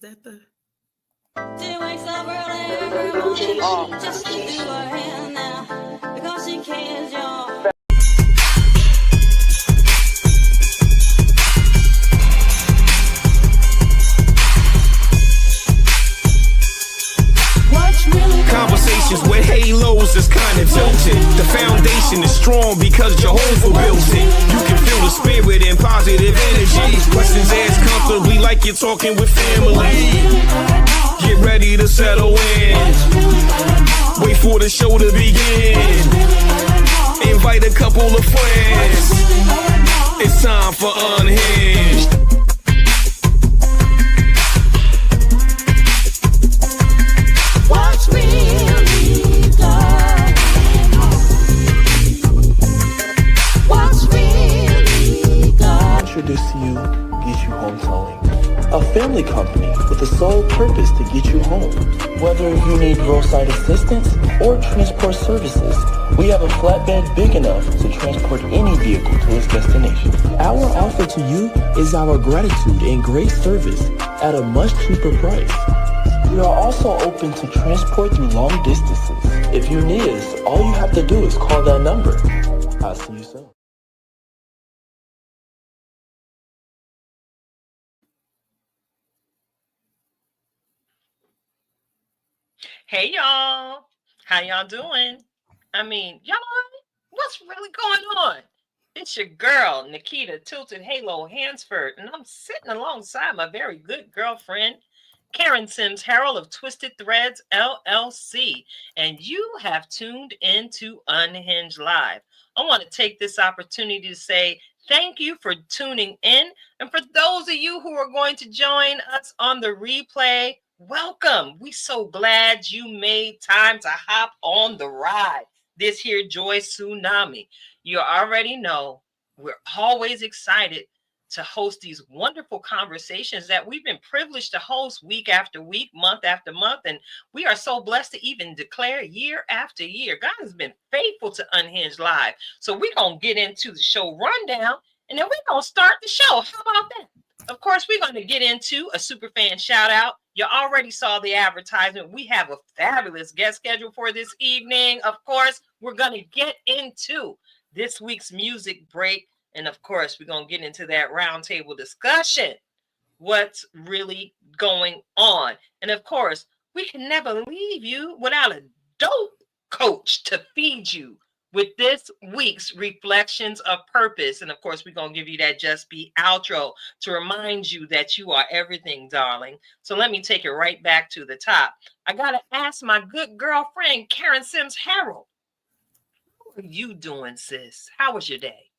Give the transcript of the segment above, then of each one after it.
That the She wakes up early every morning just to do her hair now because she cares, y'all. Conversations with halos is kinda tilted. The foundation is strong because Jehovah built it. You can feel the spirit and positive energy. Questions asked comfortably like you're talking with family. Get ready to settle in. Wait for the show to begin. Invite a couple of friends. It's time for Unhinged. What's really going on? What's really going on? Introduce to you Get You Home Towing, a family company with the sole purpose to get you home. Whether you need roadside assistance or transport services, we have a flatbed big enough to transport any vehicle to its destination. Our offer to you is our gratitude and great service at a much cheaper price. We are also open to transport through long distances. If you need us, all you have to do is call that number. I'll see you soon. Hey y'all, how y'all doing? I mean, y'all, what's really going on? It's your girl, Nikita Tilted Halo Hansford, and I'm sitting alongside my very good girlfriend, Karen Sims Harrell of Twisted Threads LLC, and you have tuned into Unhinged Live. I want to take this opportunity to say thank you for tuning in, and for those of you who are going to join us on the replay, welcome. We so glad you made time to hop on the ride. This here joy tsunami. You already know we're always excited to host these wonderful conversations that we've been privileged to host week after week, month after month. And we are so blessed to even declare year after year. God has been faithful to Unhinged Live. So we're going to get into the show rundown, and then we're going to start the show. How about that? Of course, we're going to get into a super fan shout out. You already saw the advertisement. We have a fabulous guest schedule for this evening. Of course, we're going to get into this week's music break. And of course, we're going to get into that roundtable discussion. What's really going on? And of course, we can never leave you without a dope coach to feed you with this week's Reflections of Purpose. And of course, we're going to give you that Just Be outro to remind you that you are everything, darling. So let me take it right back to the top. I got to ask my good girlfriend, Karen Sims Harrell, how are you doing, sis? How was your day?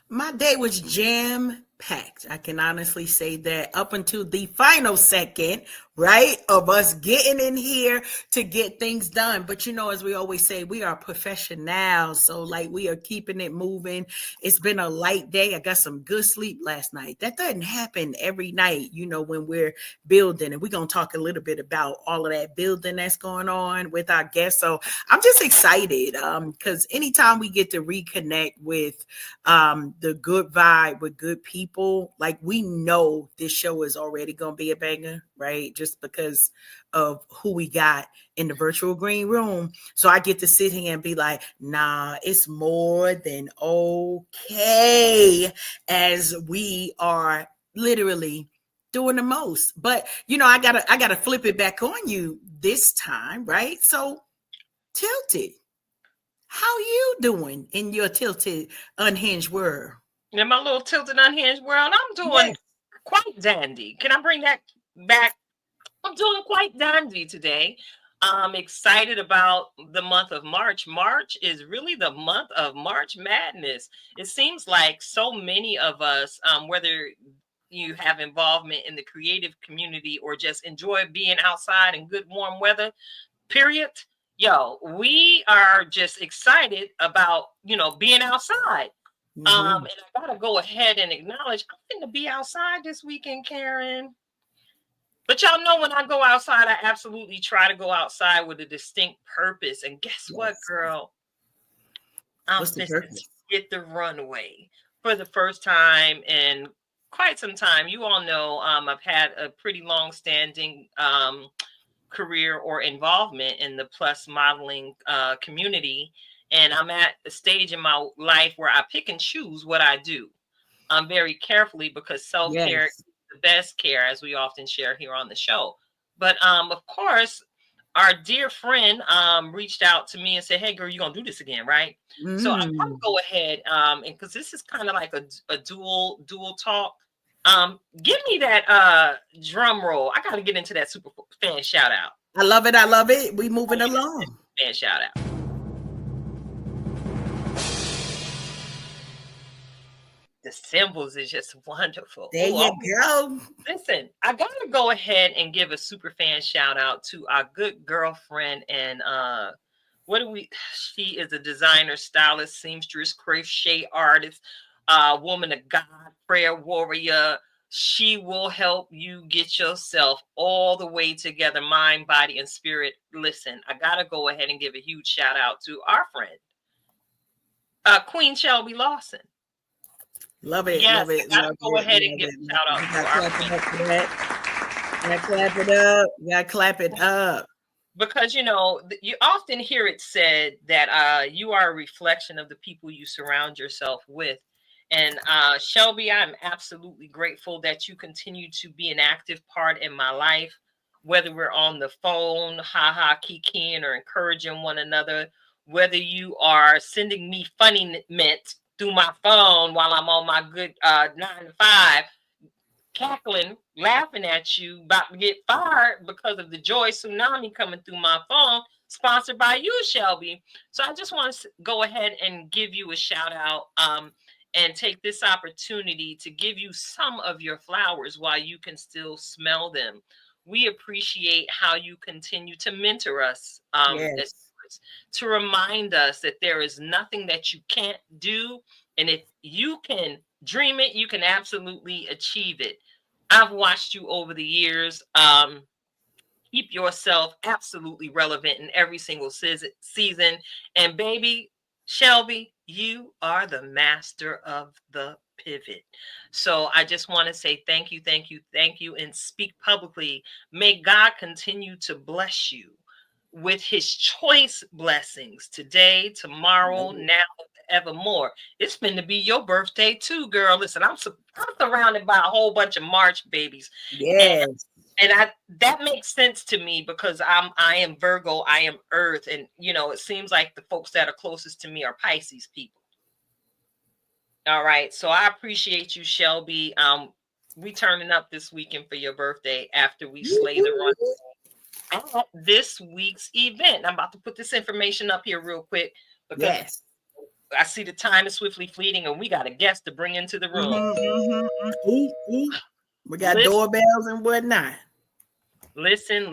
My day was jam packed. I can honestly say that up until the final second, right, of us getting in here to get things done. But as we always say, we are professionals. So like we are keeping it moving. It's been a light day. I got some good sleep last night. That doesn't happen every night, when we're building. And we're going to talk a little bit about all of that building that's going on with our guests. So I'm just excited because anytime we get to reconnect with the good vibe with good people, like we know this show is already going to be a banger, right? Just because of who we got in the virtual green room. So I get to sit here and be like, nah, it's more than okay, as we are literally doing the most. But I gotta flip it back on you this time, right? So Tilted, how you doing in your tilted, unhinged world? In my little tilted unhinged world, I'm doing quite dandy. Can I bring that back? I'm doing quite dandy today. I'm excited about the month of March. March is really the month of March Madness. It seems like so many of us, whether you have involvement in the creative community or just enjoy being outside in good warm weather, period. We are just excited about, being outside. And I gotta go ahead and acknowledge I'm going to be outside this weekend, Karen. But y'all know when I go outside, I absolutely try to go outside with a distinct purpose. And guess what, girl? I'm What's the going to purpose? hit the runway for the first time in quite some time. You all know I've had a pretty long-standing career or involvement in the plus modeling community, and I'm at a stage in my life where I pick and choose what I do. Very carefully, because self-care is Yes. the best care, as we often share here on the show. But of course, our dear friend reached out to me and said, "Hey, girl, you gonna do this again, right?" So I'm gonna Mm. go ahead and because this is kind of like a dual talk. Give me that drum roll. I gotta get into that super fan shout out. I love it. I love it. We moving along. Fan shout out. The symbols is just wonderful. There Oh, you go. listen, I gotta go ahead and give a super fan shout out to our good girlfriend and what do we she is a designer, stylist, seamstress, crochet artist, woman of God, prayer warrior. She will help you get yourself all the way together, mind, body, and spirit. Listen, I gotta go ahead and give a huge shout out to our friend, Queen Shelby Lawson. Love it. Yes, Love it. I gotta Love go it. ahead and Love give it. a shout out You to gotta our clap it queen. up for that. You gotta clap it up. You gotta clap it up. Because you often hear it said that you are a reflection of the people you surround yourself with. And Shelby, I'm absolutely grateful that you continue to be an active part in my life, whether we're on the phone, kikiing, or encouraging one another, whether you are sending me funny mint through my phone while I'm on my good 9 to 5, cackling, laughing at you, about to get fired because of the joy tsunami coming through my phone, sponsored by you, Shelby. So I just want to go ahead and give you a shout out and take this opportunity to give you some of your flowers while you can still smell them. We appreciate how you continue to mentor us, Yes. to remind us that there is nothing that you can't do. And if you can dream it, you can absolutely achieve it. I've watched you over the years. Keep yourself absolutely relevant in every single season. And baby, Shelby, you are the master of the pivot. So I just want to say thank you, thank you, thank you, and speak publicly. May God continue to bless you with his choice blessings today, tomorrow, now, evermore. It's been to be your birthday too, girl. Listen, I'm surrounded by a whole bunch of March babies, and Yes. that makes sense to me because I am Virgo, I am Earth, and it seems like the folks that are closest to me are Pisces people. All right, so I appreciate you, Shelby. We turning up this weekend for your birthday after we slay the run at this week's event. I'm about to put this information up here real quick because Yes. I see the time is swiftly fleeting and we got a guest to bring into the room. Ooh, ooh. We got Listen. doorbells and whatnot. Listen.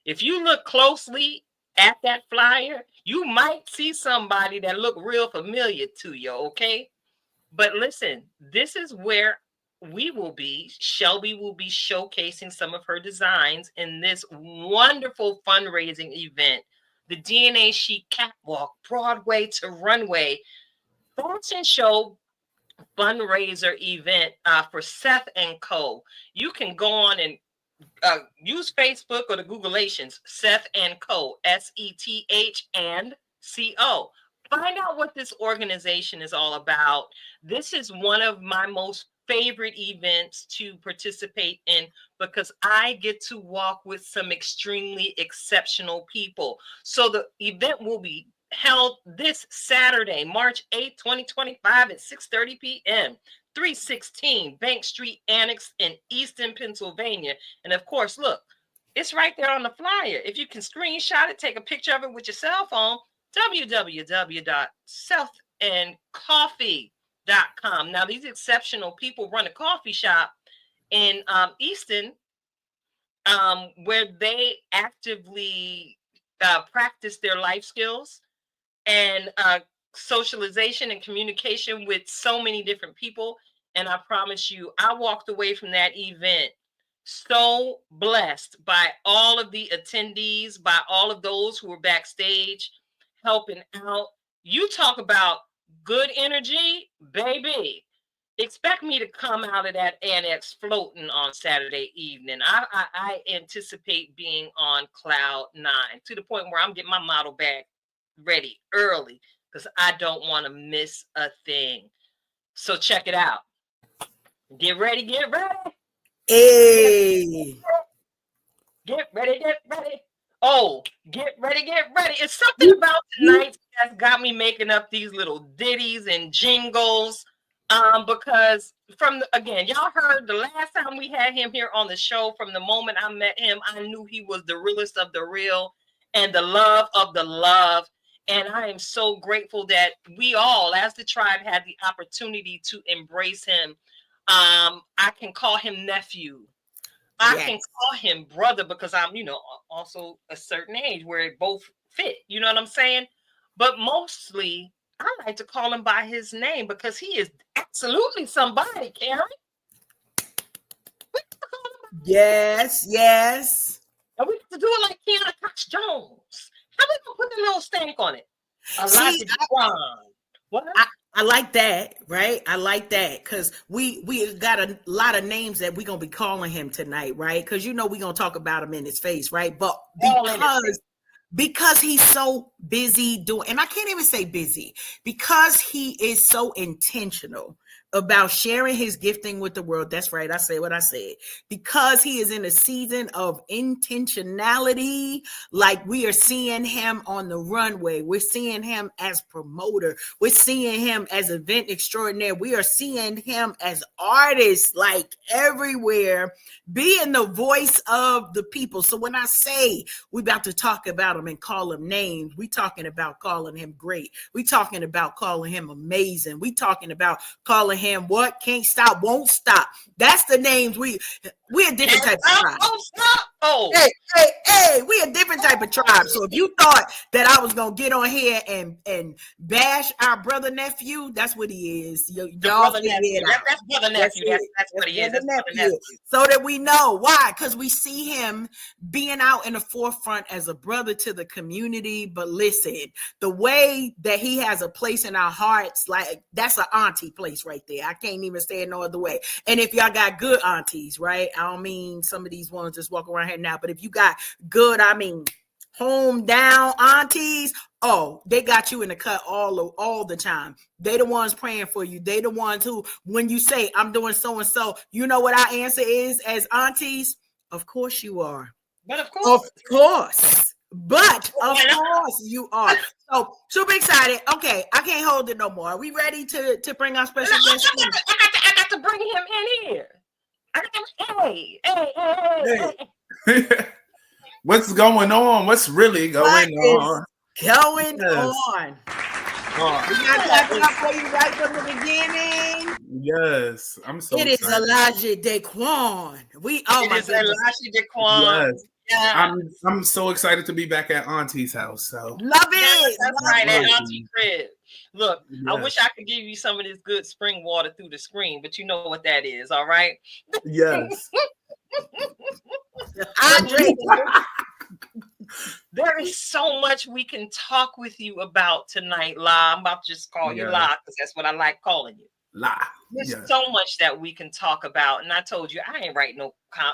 If you look closely at that flyer, you might see somebody that look real familiar to you, okay? But listen, this is where we will be. Shelby will be showcasing some of her designs in this wonderful fundraising event, the DNA Chic Catwalk, Broadway to Runway fashion show fundraiser event for Seth and Co. You can go on and use Facebook or the Googleations, Seth and Co. SETH and CO. Find out what this organization is all about. This is one of my most favorite events to participate in because I get to walk with some extremely exceptional people. So the event will be held this Saturday, March 8th, 2025 at 6:30 p.m. 316 Bank Street Annex in Easton, Pennsylvania. And of course, look, it's right there on the flyer. If you can screenshot it, take a picture of it with your cell phone, www.southandcoffee.com. Now, these exceptional people run a coffee shop in Easton where they actively practice their life skills and socialization and communication with so many different people. And I promise you, I walked away from that event so blessed by all of the attendees, by all of those who were backstage helping out. You talk about good energy, baby. expect me to come out of that annex floating on Saturday evening. I anticipate being on cloud 9 to the point where I'm getting my model bag ready early because I don't want to miss a thing. So check it out. Get ready, get ready. Hey. Get ready, get ready. Oh, get ready, get ready. It's something about tonight that's got me making up these little ditties and jingles. Because again, y'all heard the last time we had him here on the show, from the moment I met him, I knew he was the realest of the real and the love of the love. And I am so grateful that we all, as the tribe, had the opportunity to embrace him. I can call him nephew. I Yes. can call him brother because I'm, also a certain age where it both fit. You know what I'm saying? But mostly, I like to call him by his name because he is absolutely somebody, Karen. Yes, yes. And we have to do it like Keanu Cox Jones. How we gonna put a little stank on it? See, Alahji DáQuan. What? I like that, right? I like that because we got a lot of names that we're gonna be calling him tonight, right? Because we're gonna talk about him in his face, right? But because he's so busy doing, and I can't even say busy, because he is so intentional about sharing his gifting with the world. That's right, I said what I said. Because he is in a season of intentionality, like we are seeing him on the runway, we're seeing him as promoter, we're seeing him as event extraordinaire, we are seeing him as artist, like everywhere, being the voice of the people. So when I say we about to talk about him and call him names, we talking about calling him great, we talking about calling him amazing, we talking about calling him what? Can't stop, won't stop. That's the names we're a different type of tribe. Oh, Hey, we a different type of tribe. So if you thought that I was gonna get on here and bash our brother nephew, that's what he is. Y'all brother nephew. That's brother nephew. That's what he is. That's brother nephew. So that we know why, because we see him being out in the forefront as a brother to the community. But listen, the way that he has a place in our hearts, like that's an auntie place right there. I can't even say it no other way. And if y'all got good aunties, right? I don't mean some of these ones just walk around here now, but if you got good, I mean home down aunties, oh, they got you in the cut all the time. They the ones praying for you. They the ones who, when you say I'm doing so and so, you know what our answer is as aunties? Of course you are. But of course. But of course you are. So super excited. Okay, I can't hold it no more. Are we ready to bring our special guest? I got to bring him in here. Hey. What's going on? What's really going on? Going on. We got that up for you right from the beginning. Yes, I'm so It excited. is Alahji DáQuan. It is Alahji DáQuan. Yes. Yeah. I'm so excited to be back at Auntie's house. So love it. That's right, at Auntie crib. Look, yes. I wish I could give you some of this good spring water through the screen, but you know what that is, all right? Yes. There is so much we can talk with you about tonight, La. I'm about to just call you La because that's what I like calling you. La. There's so much that we can talk about, and I told you I ain't writing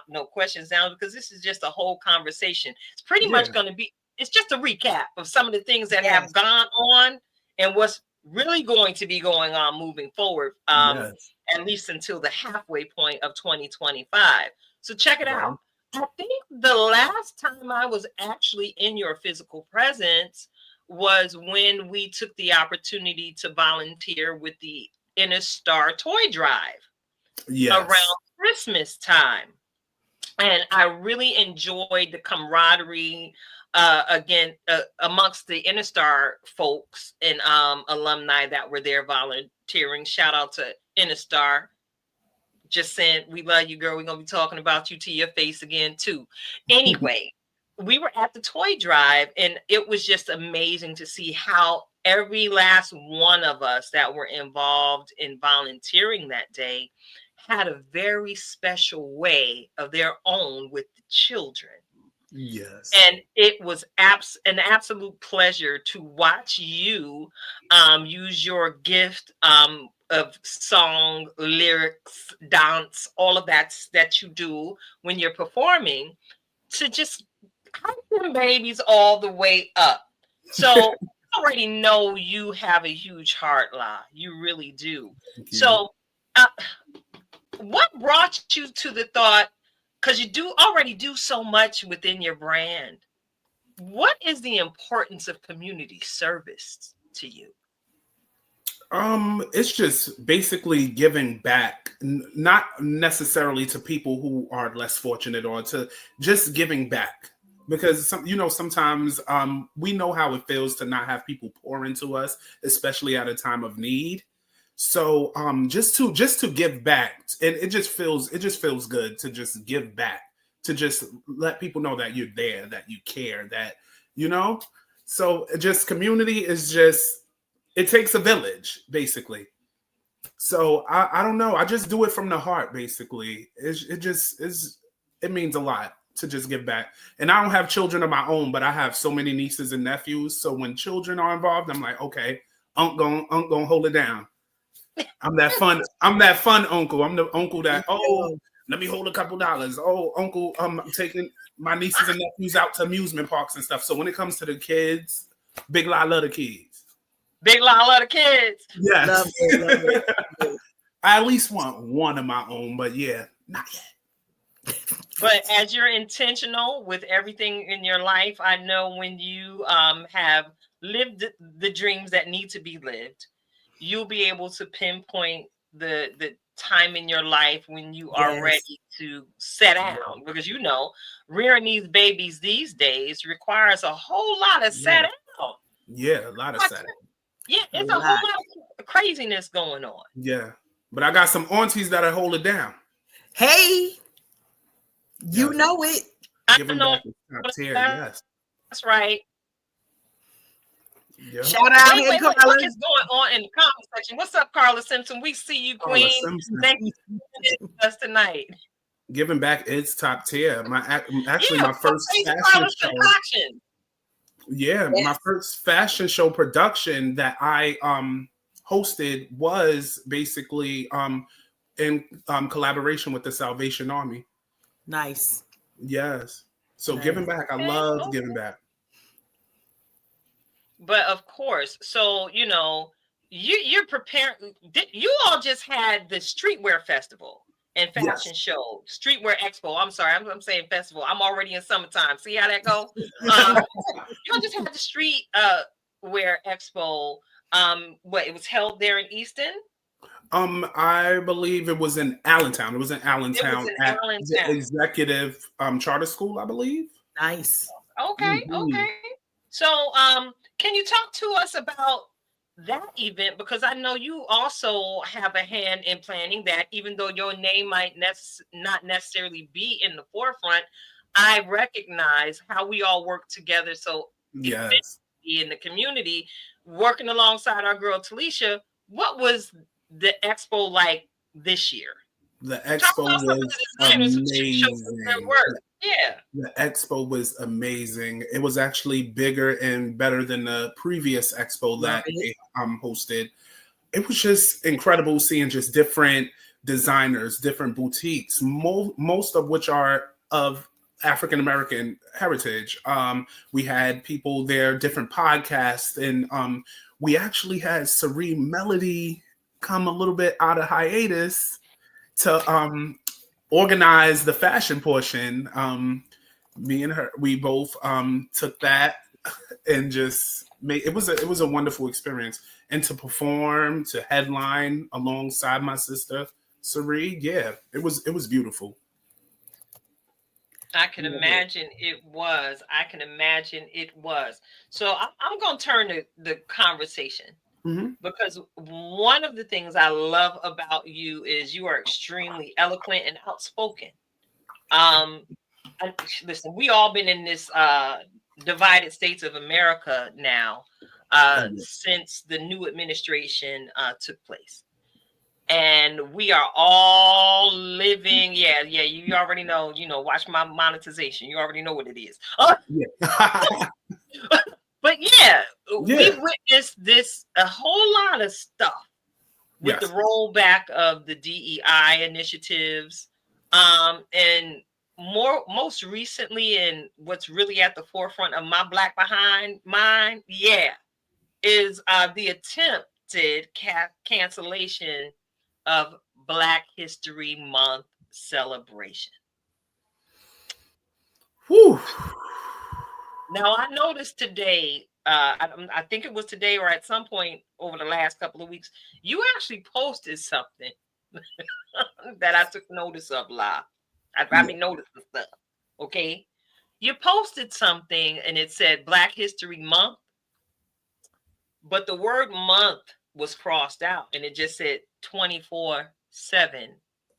no questions down because this is just a whole conversation. It's pretty much going to be. It's just a recap of some of the things that have gone on and what's really going to be going on moving forward. At least until the halfway point of 2025. So check it out. I think the last time I was actually in your physical presence was when we took the opportunity to volunteer with the Inner Star Toy Drive around Christmas time. And I really enjoyed the camaraderie amongst the Inner Star folks and alumni that were there volunteering. Shout out to Inner Star. Just saying, we love you, girl. We're going to be talking about you to your face again, too. Anyway, we were at the toy drive, and it was just amazing to see how every last one of us that were involved in volunteering that day had a very special way of their own with the children. Yes. And it was an absolute pleasure to watch you use your gift of song, lyrics, dance, all of that you do when you're performing to just hype them babies all the way up. So I already know you have a huge heart, La. You really do. So what brought you to the thought, because you do already do so much within your brand, what is the importance of community service to you? It's just basically giving back, not necessarily to people who are less fortunate, or to just giving back. Because sometimes we know how it feels to not have people pour into us, especially at a time of need. So just to give back, and it just feels good to just give back, to just let people know that you're there, that you care, that So just community is just, it takes a village, basically. So I don't know. I just do it from the heart, basically. It means a lot to just give back. And I don't have children of my own, but I have so many nieces and nephews. So when children are involved, I'm like, okay, Unc gonna hold it down. I'm that fun uncle. I'm the uncle that, let me hold a couple dollars. Oh, uncle, I'm taking my nieces and nephews out to amusement parks and stuff. So when it comes to the kids, Big La love the kids. Big La love the kids. Yes. Love it. I at least want one of my own, but yeah, not yet. But as you're intentional with everything in your life, I know when you have lived the dreams that need to be lived, you'll be able to pinpoint the time in your life when you are ready to set down. Because rearing these babies these days requires a whole lot of set down. Yeah, a lot of set down. Yeah, it's a whole lot of craziness going on. Yeah, but I got some aunties that'll hold it down. Hey, you know it. Giving back is top tier, yes. That's right. Yeah. Shout out Wait, Carla. what is going on in the comment section? What's up, Carla Simpson? We see you, Queen. Thank you for being with us tonight. Giving back is top tier. My first fashion show. Production. Yeah, my first fashion show production that I hosted was basically in collaboration with the Salvation Army. Nice. Yes. So giving back, I love giving back. But of course, so you're preparing. You all just had the streetwear festival and fashion show, streetwear expo. I'm sorry, I'm saying festival. I'm already in summertime. See how that go? You just had the street wear expo. It was held there in Easton? I believe it was in Allentown. It was in Allentown at the Executive Charter School, I believe. Nice. Okay, okay. So, can you talk to us about that event? Because I know you also have a hand in planning that, even though your name might not necessarily be in the forefront, I recognize how we all work together. So, in the community, working alongside our girl Talisha, what was the expo like this year? The expo was amazing. Yeah. The expo was amazing. It was actually bigger and better than the previous expo that they hosted. It was just incredible seeing just different designers, different boutiques, most of which are of African American heritage. We had people there, different podcasts, and we actually had Serene Melody come a little bit out of hiatus to organize the fashion portion. Me and her, we both took that and just made it was a wonderful experience. And to perform, to headline alongside my sister Serene, it was beautiful. I can imagine it was. So I'm going to turn the conversation. Because one of the things I love about you is you are extremely eloquent and outspoken. Listen, we all been in this divided states of America now since the new administration took place. And we are all living, you already know, watch my monetization. You already know what it is. But we witnessed a whole lot of stuff with the rollback of the DEI initiatives, and most recently, and what's really at the forefront of my Black behind mind, is the attempted cancellation of Black History Month celebration. Whew. Now, I noticed today, I think it was today or at some point over the last couple of weeks, you actually posted something that I took notice of live. I mean, noticing stuff. Okay. You posted something and it said Black History Month, but the word month was crossed out and it just said 24/7,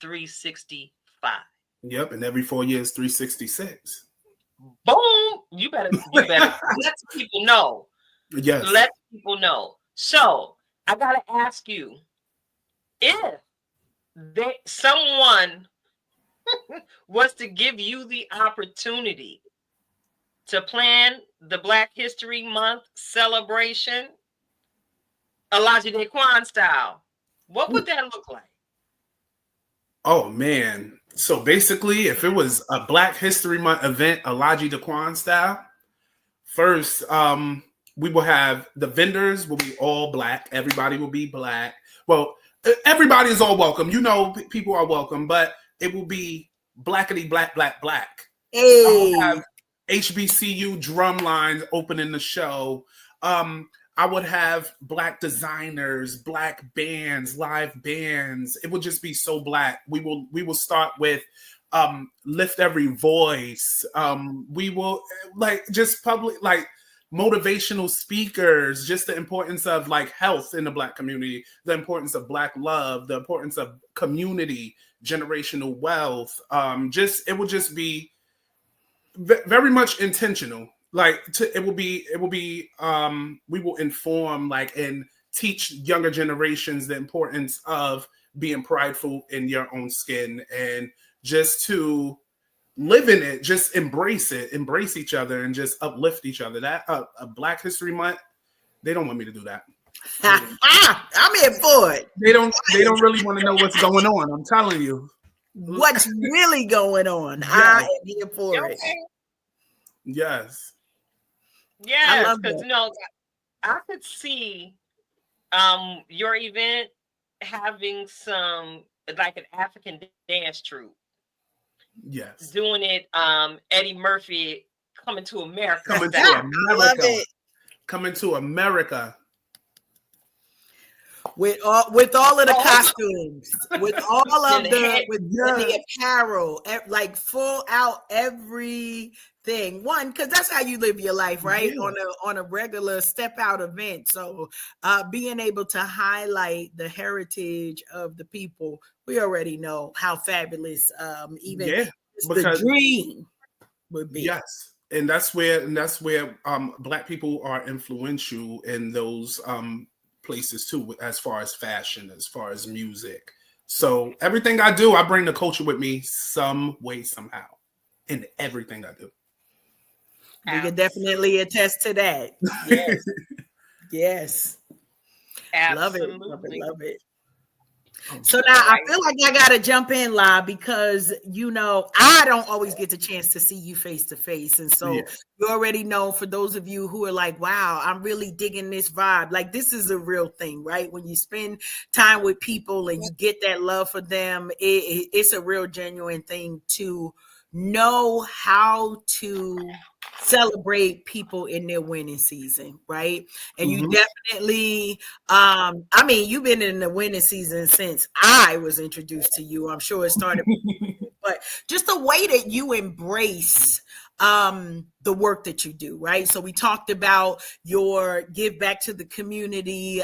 365. Yep. And every 4 years, 366. Boom. You better let people know. Yes. Let people know. So I gotta ask you, if someone was to give you the opportunity to plan the Black History Month celebration, Alahji DáQuan style, what would that look like? Oh man. So basically, if it was a Black History Month event, Alahji DáQuan style, first, we will have the vendors will be all Black. Everybody will be Black. Well, everybody is all welcome. You know, people are welcome, but it will be blackety black, black, black. Hey. I will have HBCU drum lines opening the show. I would have Black designers, Black bands, live bands. It would just be so Black. We will start with Lift Every Voice. We will just public motivational speakers, just the importance of health in the Black community, the importance of Black love, the importance of community, generational wealth. It will just be very much intentional. We will inform and teach younger generations the importance of being prideful in your own skin and just to live in it, just embrace it, embrace each other, and just uplift each other. That a Black History Month, they don't want me to do that. I'm in for it. They don't really want to know what's going on. I'm telling you. What's really going on? Yes. I am here for it. Yes. Yes, because I could see your event having some an African dance troupe. Yes. Doing it, Eddie Murphy Coming to America. Coming to America. I love it. Coming to America. With all of the costumes, with all of the apparel, full out everything. One, because that's how you live your life, right? Yeah. On a regular step out event. So being able to highlight the heritage of the people, we already know how fabulous the dream would be. Yes. And that's where Black people are influential in those places too, as far as fashion, as far as music. So everything I do, I bring the culture with me some way, somehow, in everything I do. We can definitely attest to that. Yes. Yes. Absolutely. Love it. So now I feel like I gotta jump in, La, because I don't always get the chance to see you face to face, and so you already know. For those of you who are like, "Wow, I'm really digging this vibe," this is a real thing, right? When you spend time with people and you get that love for them, it's a real genuine thing to know how to celebrate people in their winning season, right? And you definitely you've been in the winning season since I was introduced to you. I'm sure it started but just the way that you embrace the work that you do, right? So we talked about your give back to the community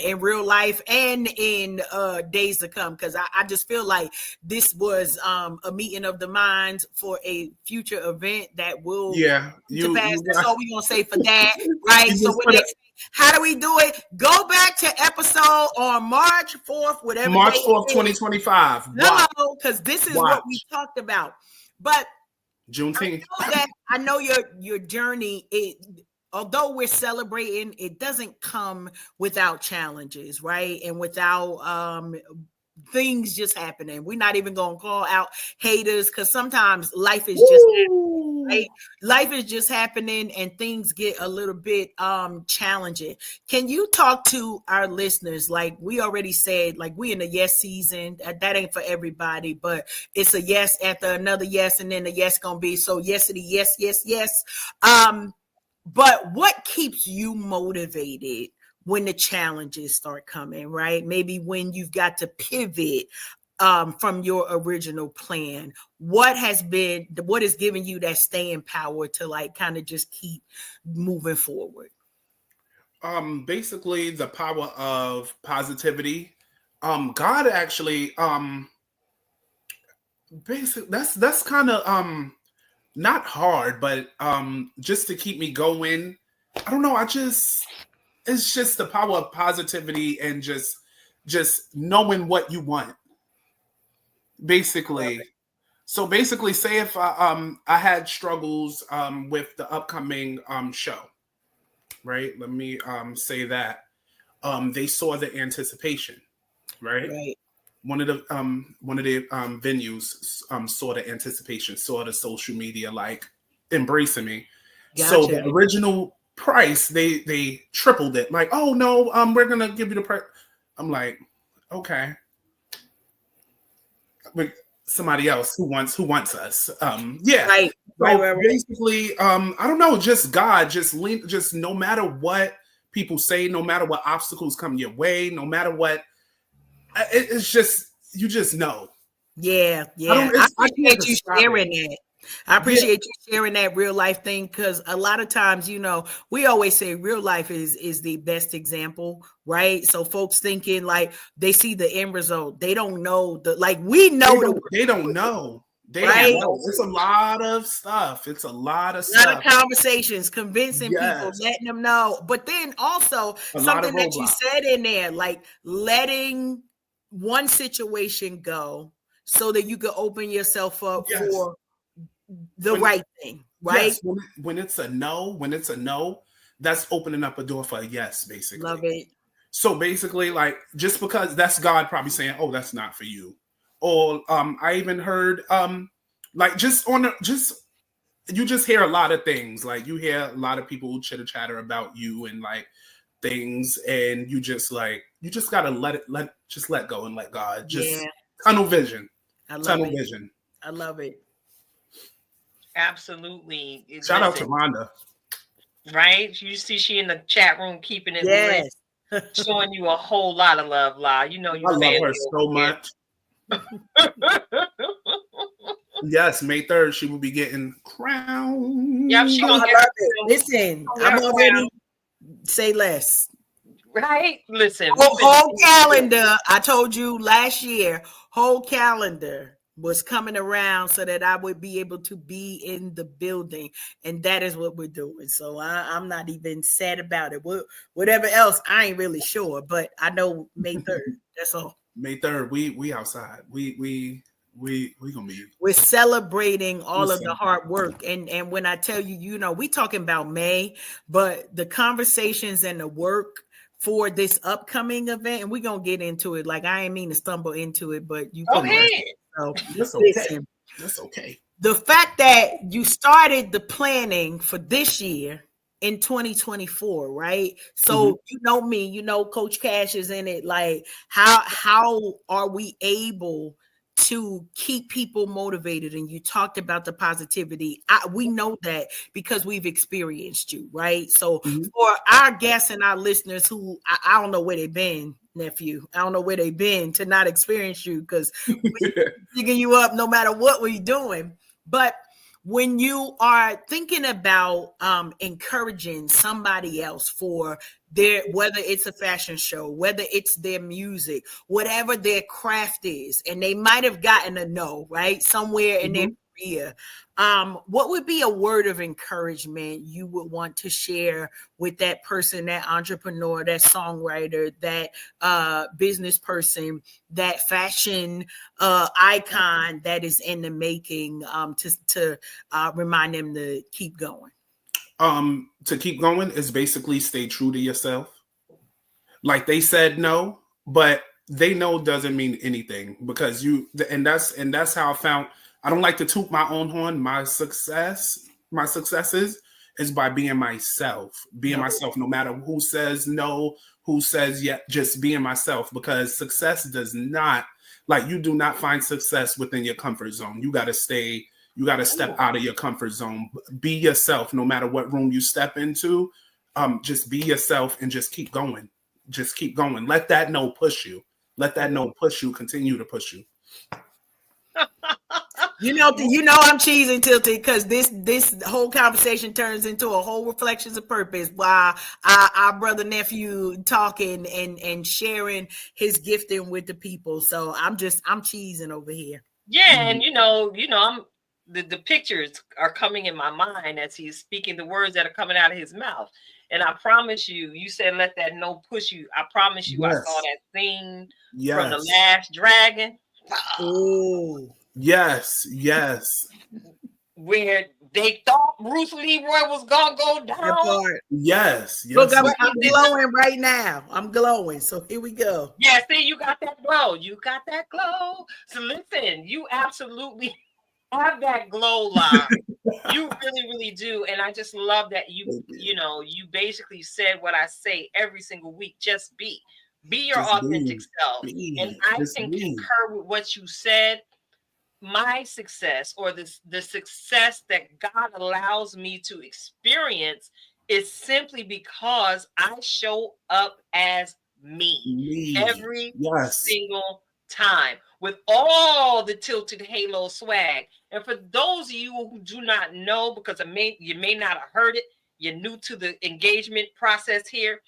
in real life and in days to come, because I just feel like this was a meeting of the minds for a future event that will pass. That's all we're gonna say for that, right? So when they say, how do we do it? Go back to episode on March 4th, whatever. March 4th, 2025. No, because this is what we talked about. But Juneteenth. I know your journey. although we're celebrating, it doesn't come without challenges, right? And without things just happening. We're not even gonna call out haters because sometimes life is just happening, right? Life is just happening and things get a little bit challenging. Can you talk to our listeners? Like we already said, like we in the yes season. That ain't for everybody, but it's a yes after another yes, and then the yes gonna be so yesity, yes, yes, yes. But what keeps you motivated when the challenges start coming, right? Maybe when you've got to pivot from your original plan. What has given you that staying power to like kind of just keep moving forward? Basically the power of positivity. God actually, basically that's kind of not hard, but just to keep me going. I don't know. It's just the power of positivity and just knowing what you want. Basically. So basically, say if I had struggles with the upcoming show, right? Let me say that they saw the anticipation, right? Right. One of the venues saw the anticipation, saw the social media like embracing me. So Gotcha. the original price they tripled it. Like, oh no, we're gonna give you the price. I'm like, okay, with somebody else who wants us. Yeah. Right. So Right. basically, I don't know, just God, just no matter what people say, no matter what obstacles come your way, no matter what. It's just you just know. Yeah. I appreciate you describe sharing that. I appreciate you sharing that real life thing because a lot of times, we always say real life is the best example, right? So folks thinking like they see the end result, they don't know we know They don't know. They right? don't know. It's a lot of stuff. It's a lot of A lot stuff. of conversations, convincing people, Yes. letting them know. But then also A lot of something that you roadblocks. said in there, like letting one situation go so that you can open yourself up Yes. for the right thing, right? Yes. When it's a no, that's opening up a door for a yes, basically. Love it. So basically, like just because that's God probably saying, "Oh, that's not for you," or I even heard like you just hear a lot of things. Like you hear a lot of people chitter chatter about you and like things, and you just gotta let go and let God. Just tunnel vision. I love Tunnel it. vision. I love it. Absolutely. Shout out to Rhonda. Right? You see she in the chat room keeping it Yes. lit, showing you a whole lot of love, La. You know you I love her so much. Yes, May 3rd, she will be getting crowned. Yep, she gonna I get love it. Listen, I'm already say less. right. Listen, Whole calendar. I told you last year, whole calendar was coming around so that I would be able to be in the building. And that is what we're doing. So I'm not even sad about it. Whatever else, I ain't really sure. But I know May 3rd. That's all. May 3rd, we outside. We gonna be. We're celebrating all of the hard work. And when I tell you, we talking about May, but the conversations and the work for this upcoming event, and we're gonna get into it. Like I ain't mean to stumble into it, but you go ahead. So that's okay. Listen, that's okay. The fact that you started the planning for this year in 2024, right? So you know me, Coach Cash is in it. Like how are we able to keep people motivated? And you talked about the positivity. We know that because we've experienced you, right? So for our guests and our listeners who I don't know where they've been, nephew, I don't know where they've been to not experience you because we're picking you up no matter what we're doing. But when you are thinking about encouraging somebody else for whether it's a fashion show, whether it's their music, whatever their craft is, and they might have gotten a no, right? Somewhere in their career. What would be a word of encouragement you would want to share with that person, that entrepreneur, that songwriter, that business person, that fashion icon that is in the making to remind them to keep going? To keep going is basically stay true to yourself. Like they said no, but they know doesn't mean anything because that's how I found. I don't like to toot my own horn. My successes is by being myself, no matter who says no, who says yeah, just being myself, because success does not, like, you do not find success within your comfort zone. You got to step out of your comfort zone. Be yourself no matter what room you step into. Just be yourself and just keep going. Just keep going. Let that no push you. Let that no push you. Continue to push you. You know I'm cheesing, Tilted, because this whole conversation turns into a whole reflections of purpose while our brother nephew talking and sharing his gifting with the people. So I'm cheesing over here. Yeah, and I'm the pictures are coming in my mind as he's speaking the words that are coming out of his mouth. And I promise you, you said let that no push you. I promise you, Yes. I saw that scene Yes. from The Last Dragon. Oh. Yes. Where they thought Bruce Leroy was gonna go down. Yes. Look, I'm glowing right now. I'm glowing. So here we go. Yeah, see, you got that glow. You got that glow. So listen, you absolutely have that glow, live. You really, really do. And I just love that you basically said what I say every single week. Just be your authentic self. And I can concur with what you said. My success, or the success that God allows me to experience, is simply because I show up as me. Every single time, with all the Tilted Halo swag. And for those of you who do not know, because you may not have heard it, you're new to the engagement process here,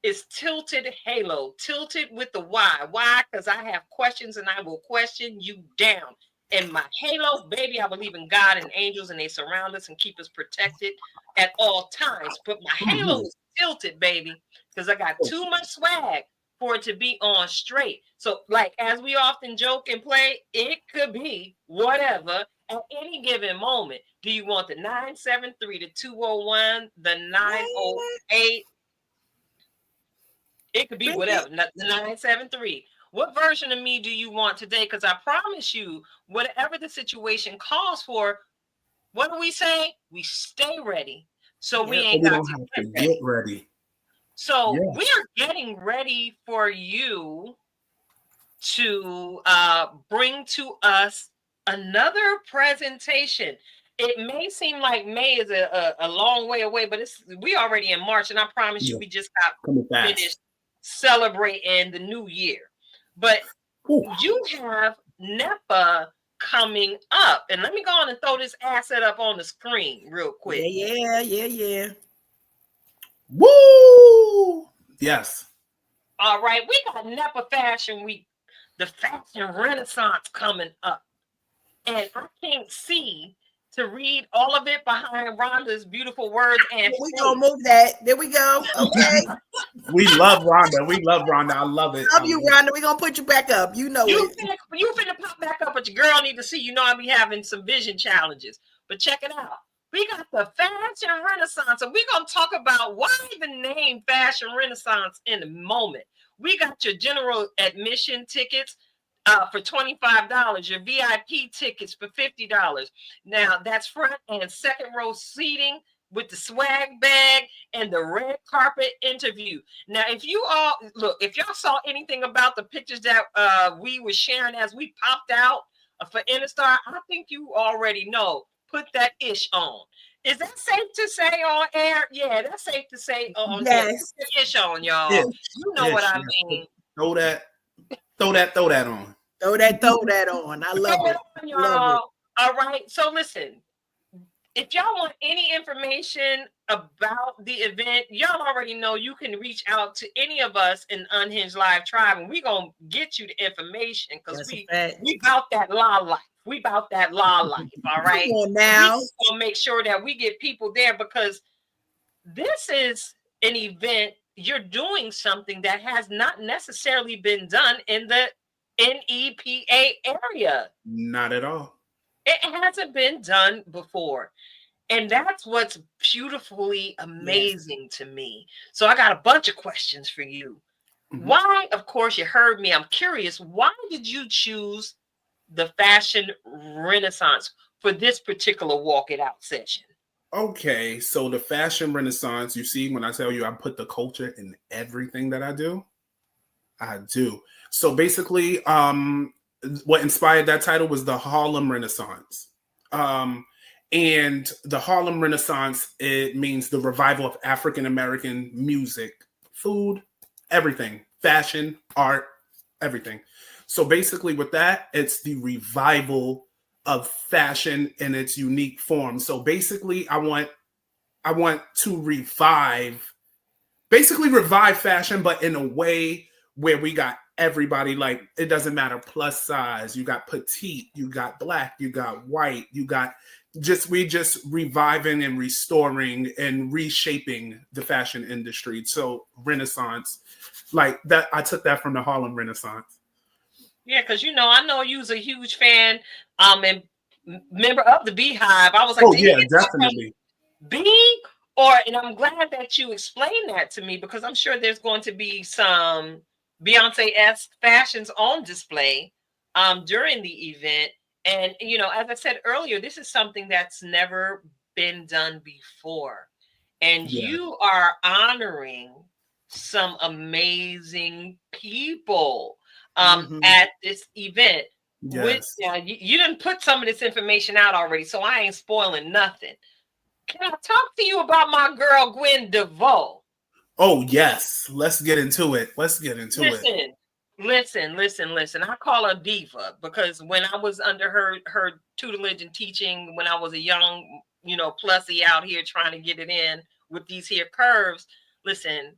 is Tilted Halo. Tilted with the Y. Why? Because I have questions and I will question you down. And my halo, baby, I believe in God and angels, and they surround us and keep us protected at all times. But my halo is tilted, baby, because I got too much swag for it to be on straight. So, like, as we often joke and play, it could be whatever at any given moment. Do you want the 973, the 201, the 908? It could be whatever, the 973. What version of me do you want today? Because I promise you, whatever the situation calls for, what do we say? We stay ready. So we ain't got to get ready. So we are getting ready for you to bring to us another presentation. It may seem like May is a long way away, but we already in March, and I promise you, we just got finished celebrating the new year. But you have NEPA coming up. And let me go on and throw this asset up on the screen real quick. Yeah. Woo! Yes. All right. We got NEPA Fashion Week, the Fashion Renaissance coming up. And I can't see to read all of it behind Rhonda's beautiful words. And we're going to move that. There we go. Okay. We love Rhonda. I love it. Love you, Rhonda. We're going to put you back up. You know you finna pop back up, but your girl need to see. You know I be having some vision challenges. But check it out. We got the Fashion Renaissance, and we're going to talk about why the name Fashion Renaissance in a moment. We got your general admission tickets for $25, your VIP tickets for $50. Now, that's front and second row seating with the swag bag and the red carpet interview. Now, if y'all saw anything about the pictures that we were sharing as we popped out for Interstar, I think you already know. Put that ish on. Is that safe to say on air? Yeah, that's safe to say on air. Put that ish on, y'all. You know what I mean. Throw that on. Throw that on. I love it. Y'all. Love it. All right. So listen, if y'all want any information about the event, y'all already know you can reach out to any of us in Unhinged Live Tribe, and we're going to get you the information because we about that law life. We about that law life, all right? Come on now. We going to make sure that we get people there because this is an event. You're doing something that has not necessarily been done in the NEPA area. Not at all. It hasn't been done before. And that's what's beautifully Yes. amazing to me. So I got a bunch of questions for you. Mhm. Why, of course, you heard me. I'm curious, why did you choose the fashion renaissance for this particular walk it out session? Okay, so the fashion renaissance, you see, when I tell you I put the culture in everything that I do, I do. So basically, what inspired that title was the Harlem Renaissance. Um, and the Harlem Renaissance, it means the revival of African American music, food, everything, fashion, art, everything. So basically, with that, it's the revival of fashion in its unique form. So basically, I want to revive fashion, but in a way where we got everybody, like, it doesn't matter, plus size, you got petite, you got black, you got white, you got just reviving and restoring and reshaping the fashion industry. So Renaissance, like that, I took that from the Harlem Renaissance. Yeah, because I know you was a huge fan, and member of the Beehive. I was like, Oh did he yeah, get that from definitely. B? And I'm glad that you explained that to me because I'm sure there's going to be some Beyonce-esque fashions on display during the event. And, as I said earlier, this is something that's never been done before. And Yeah. you are honoring some amazing people Mhm. at this event. With Yes. now, you didn't put some of this information out already, so I ain't spoiling nothing. Can I talk to you about my girl Gwen DeVoe? Oh yes. Let's get into it. Let's get into it. Listen. I call her Diva because when I was under her tutelage and teaching, when I was a young, plussy out here trying to get it in with these here curves, listen,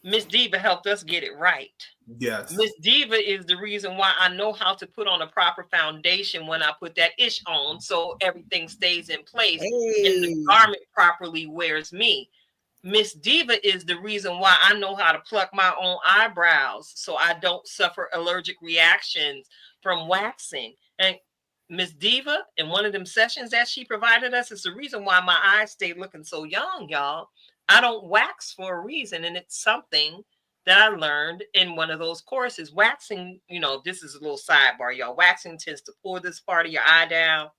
Miss Diva helped us get it right. Yes. Miss Diva is the reason why I know how to put on a proper foundation when I put that ish on so everything stays in place and the Hey. garment properly wears me. Miss Diva is the reason why I know how to pluck my own eyebrows so I don't suffer allergic reactions from waxing. And Miss Diva, in one of them sessions that she provided us, is the reason why my eyes stay looking so young, y'all. I don't wax for a reason, and it's something that I learned in one of those courses. Waxing, this is a little sidebar, y'all. Waxing tends to pull this part of your eye down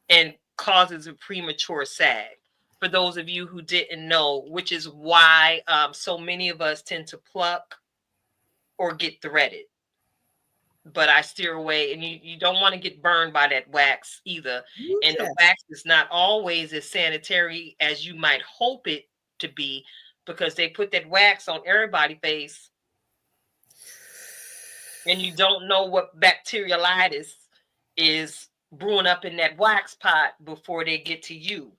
and causes a premature sag. For those of you who didn't know, which is why so many of us tend to pluck or get threaded. But I steer away, and you don't want to get burned by that wax either. Ooh, And the child. wax is not always as sanitary as you might hope it to be because they put that wax on everybody's face and you don't know what bacteriolitis is brewing up in that wax pot before they get to you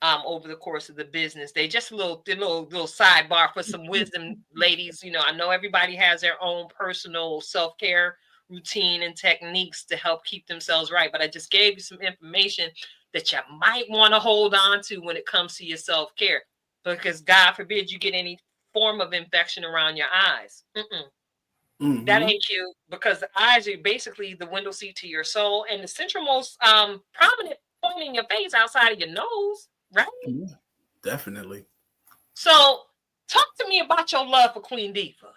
over the course of the business. They just a little sidebar for some wisdom, ladies. I know everybody has their own personal self-care routine and techniques to help keep themselves right, but I just gave you some information that you might want to hold on to when it comes to your self-care, because God forbid you get any form of infection around your eyes. That Mm-hmm. ain't cute, because the eyes are basically the window seat to your soul and the centralmost prominent point in your face outside of your nose, right? Yeah, definitely. So talk to me about your love for Queen Diva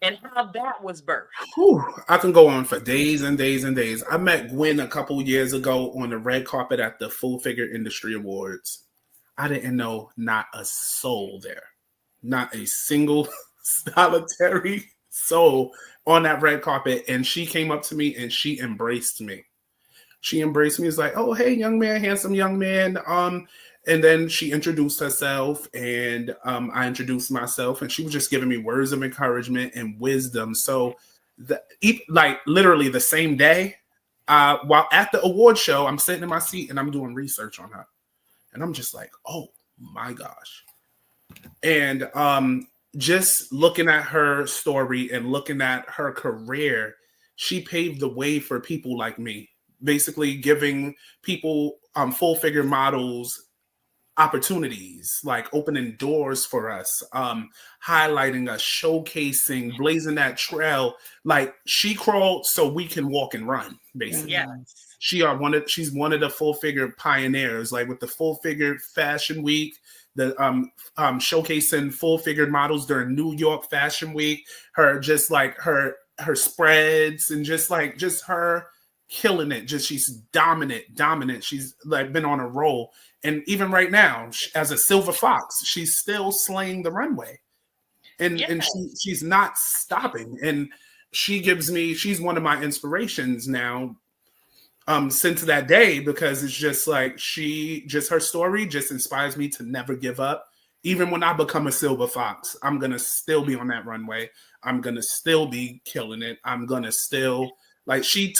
and how that was birthed. Whew, I can go on for days and days and days. I met Gwen a couple years ago on the red carpet at the Full Figure Industry Awards. I didn't know not a soul there, not a single solitary soul on that red carpet. And she came up to me and she embraced me. She embraced me. It's like, oh, hey, young man, handsome young man. And then she introduced herself, and I introduced myself, and she was just giving me words of encouragement and wisdom. So, like literally the same day, while at the award show, I'm sitting in my seat and I'm doing research on her, and I'm just like, oh my gosh. And just looking at her story and looking at her career, she paved the way for people like me, basically giving people full figure models opportunities, like opening doors for us, highlighting us, showcasing, blazing that trail. Like she crawled so we can walk and run, basically. Yes. She's one of the full figure pioneers, like with the full figure fashion week, the showcasing full figured models during New York Fashion Week, her just like her spreads and just her killing it. Just she's dominant. She's like been on a roll. And even right now, as a silver fox, she's still slaying the runway. And she's not stopping. And she's one of my inspirations now since that day, because it's just like her story just inspires me to never give up. Even when I become a silver fox, I'm gonna still be on that runway. I'm gonna still be killing it. I'm gonna still like she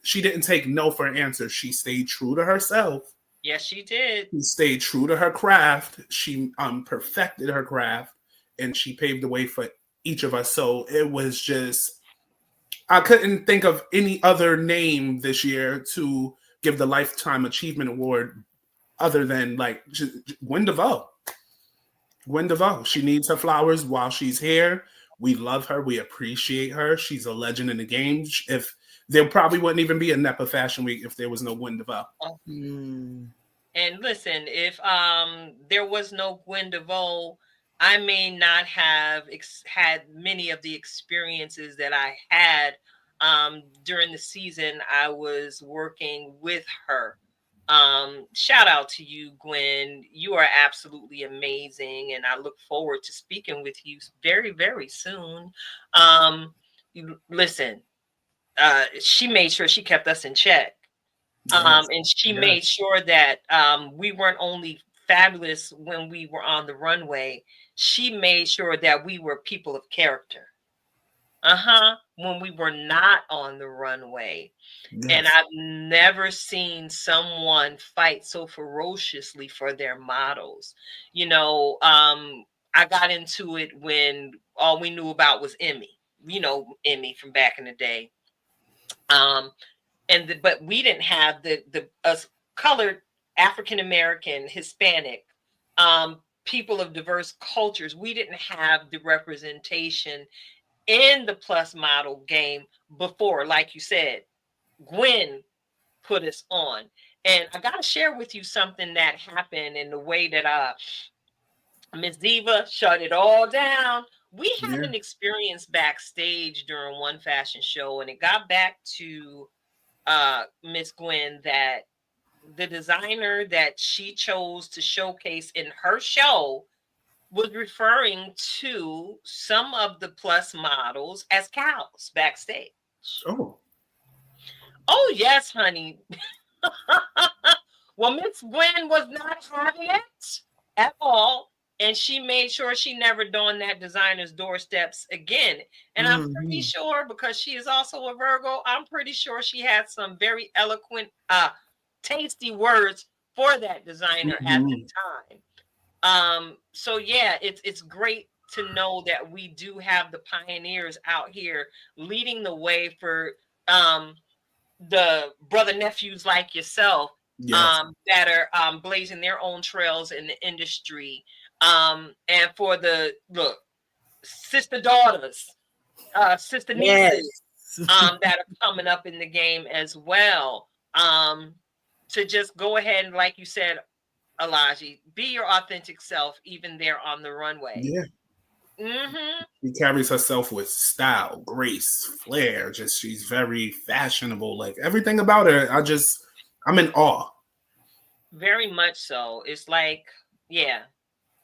didn't take no for an answer. She stayed true to herself. Yes, she did. She stayed true to her craft. She perfected her craft, and she paved the way for each of us. So it was just, I couldn't think of any other name this year to give the Lifetime Achievement Award other than like Gwen DeVoe. Gwen DeVoe. She needs her flowers while she's here. We love her. We appreciate her. She's a legend in the game. If there probably wouldn't even be a NEPA Fashion Week if there was no Gwen DeVoe. And listen, if there was no Gwen DeVoe, I may not have had many of the experiences that I had during the season I was working with her. Shout out to you, Gwen. You are absolutely amazing, and I look forward to speaking with you very, very soon. Listen, she made sure she kept us in check. And she made sure that we weren't only fabulous when we were on the runway. She made sure that we were people of character. When we were not on the runway. Yes. And I've never seen someone fight so ferociously for their models. You know, I got into it when all we knew about was Emmy. You know, Emmy from back in the day. But we didn't have the us colored African American, Hispanic, people of diverse cultures. We didn't have the representation in the plus model game before. Like you said, Gwen put us on. And I gotta share with you something that happened in the way that Miss Diva shut it all down. We had an experience backstage during one fashion show, and it got back to Miss Gwen that the designer that she chose to showcase in her show was referring to some of the plus models as cows backstage. Oh yes, honey. Well, Miss Gwen was not having it at all, and she made sure she never donned that designer's doorsteps again. And I'm pretty sure, because she is also a Virgo, I'm pretty sure she had some very eloquent, tasty words for that designer at the time. So yeah, it's great to know that we do have the pioneers out here leading the way for the brother nephews like yourself, that are blazing their own trails in the industry. And for the sister daughters, sister nieces, that are coming up in the game as well. To just go ahead and, like you said, Alahji, be your authentic self, even there on the runway. She carries herself with style, grace, flair. Just she's very fashionable. Like everything about her, I'm in awe. Very much so. It's like, yeah.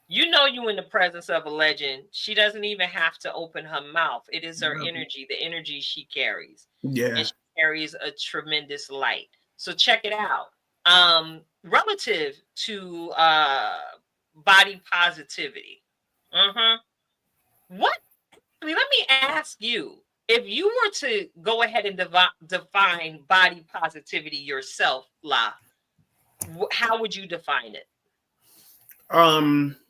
You know you in the presence of a legend. She doesn't even have to open her mouth. It is her energy, the energy she carries. Yeah. And she carries a tremendous light. So check it out. Relative to body positivity. Let me ask you, if you were to go ahead and define body positivity yourself, La, how would you define it?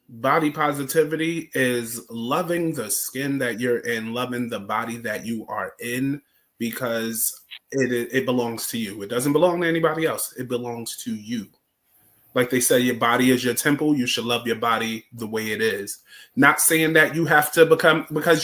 Body positivity is loving the skin that you're in, loving the body that you are in, because it belongs to you. It doesn't belong to anybody else. It belongs to you. Like they say, your body is your temple. You should love your body the way it is. Not saying that you have to become, because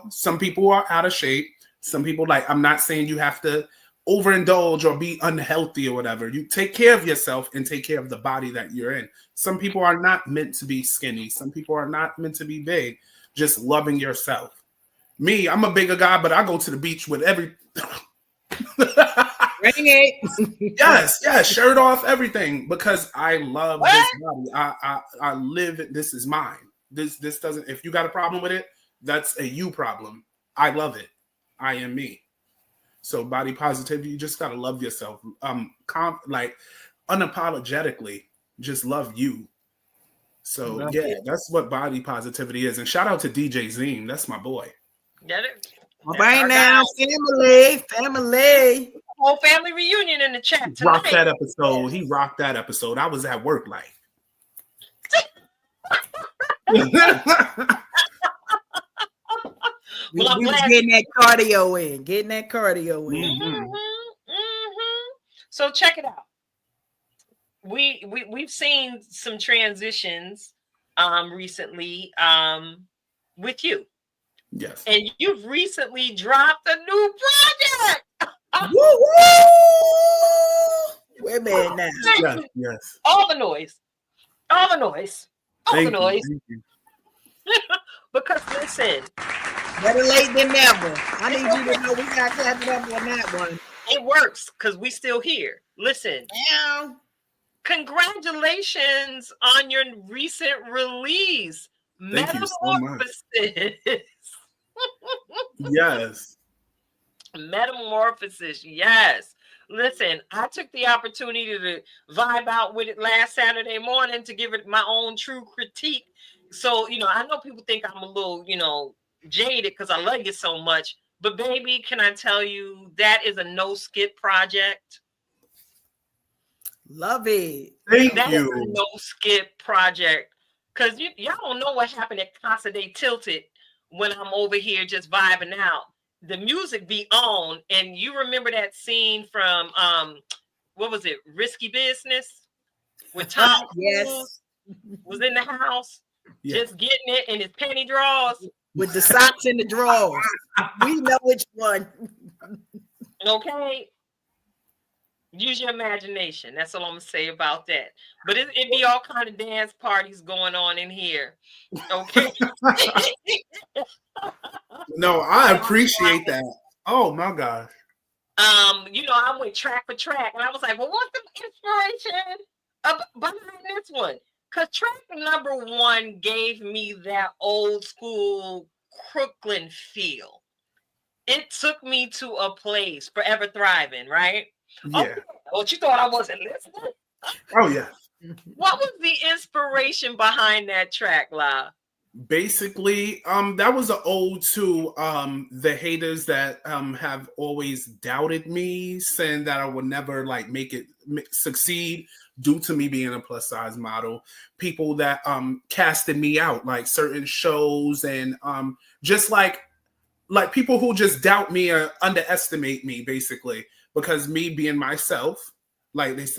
some people are out of shape. Some people I'm not saying you have to overindulge or be unhealthy or whatever. You take care of yourself and take care of the body that you're in. Some people are not meant to be skinny. Some people are not meant to be big. Just loving yourself. Me, I'm a bigger guy, but I go to the beach with every... Bring it. Yes, shirt off, everything, because I love this body. I live it. This is mine. This doesn't. If you got a problem with it, that's a you problem. I love it. I am me. So body positivity, you just gotta love yourself. Unapologetically, just love you. So that's what body positivity is. And shout out to DJ Zine. That's my boy. Get it? All right now, family. Whole family reunion in the chat tonight. Rocked that episode. He rocked that episode. I was at work Well, I'm glad getting that cardio in. Mm-hmm. So check it out. We've seen some transitions recently with you. Yes. And you've recently dropped a new project. Woo! Wait a minute now. Yes. All the noise. Thank you. Because listen, better late than never. I need you to know we got clapped up on that one. It works because we still here. Listen. Yeah. Congratulations on your recent release. Thank Metamorphosis. you so much. Yes. Metamorphosis. Yes. Listen, I took the opportunity to vibe out with it last Saturday morning to give it my own true critique. So, I know people think I'm a little, jaded because I love you so much. But baby, can I tell you, that is a no skip project. Love it. Thank that you. Is a no skip project. Because y'all don't know what happened at Casa de Tilted when I'm over here just vibing out. The music be on, and you remember that scene from what was it, Risky Business, with Tom Cruise was in the house, just getting it in his panty drawers with the socks in the drawers. We know which one. Okay, use your imagination. That's all I'm gonna say about that. But it be all kind of dance parties going on in here. Okay. No, I appreciate that. Oh my gosh. I went track for track, and I was like, well, what's the inspiration behind this one? Because track number 1 gave me that old school Crooklyn feel. It took me to a place, Forever Thriving, right? Yeah. Okay. Well, you thought I wasn't listening? Oh yeah. What was the inspiration behind that track, La? Basically, that was an ode to the haters that have always doubted me, saying that I would never make it succeed due to me being a plus size model. People that casted me out, like certain shows, and just like people who just doubt me or underestimate me, basically, because me being myself.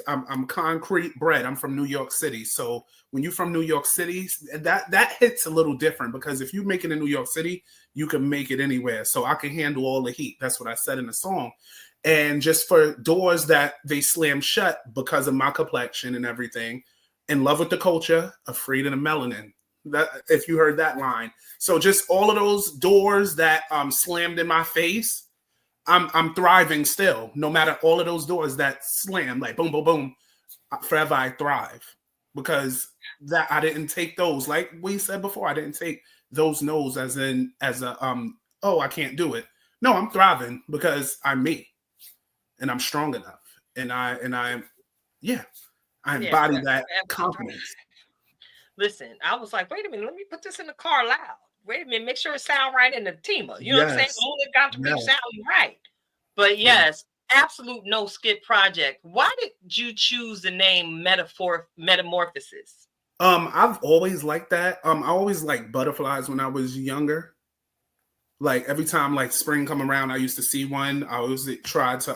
I'm concrete bred. I'm from New York City. So when you're from New York City, that hits a little different, because if you make it in New York City, you can make it anywhere. So I can handle all the heat. That's what I said in the song. And just for doors that they slam shut because of my complexion and everything, in love with the culture, afraid of the melanin. That, if you heard that line. So just all of those doors that slammed in my face, I'm thriving still, no matter all of those doors that slam, like boom, boom, boom. Forever I thrive, because that I didn't take those, like we said before, I didn't take those no's as a oh, I can't do it. No, I'm thriving because I'm me, and I'm strong enough, and I embody that confidence. Listen, I was like, wait a minute, let me put this in the car loud. Wait a minute, make sure it sound right in the Tima. You know what I'm saying? Only got to be sounding right. But yes, absolute no skip project. Why did you choose the name Metamorphosis? I've always liked that. I always liked butterflies when I was younger. Like every time spring come around, I used to see one. I always tried to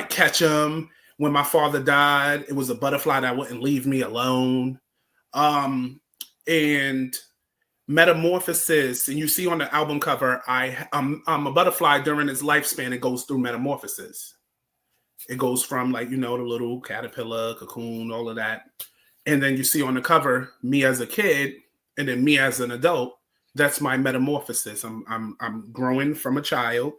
catch them. When my father died, it was a butterfly that wouldn't leave me alone. And metamorphosis, and you see on the album cover, I'm a butterfly during its lifespan. It goes through metamorphosis. It goes from like, the little caterpillar, cocoon, all of that. And then you see on the cover, me as a kid, and then me as an adult. That's my metamorphosis. I'm growing from a child,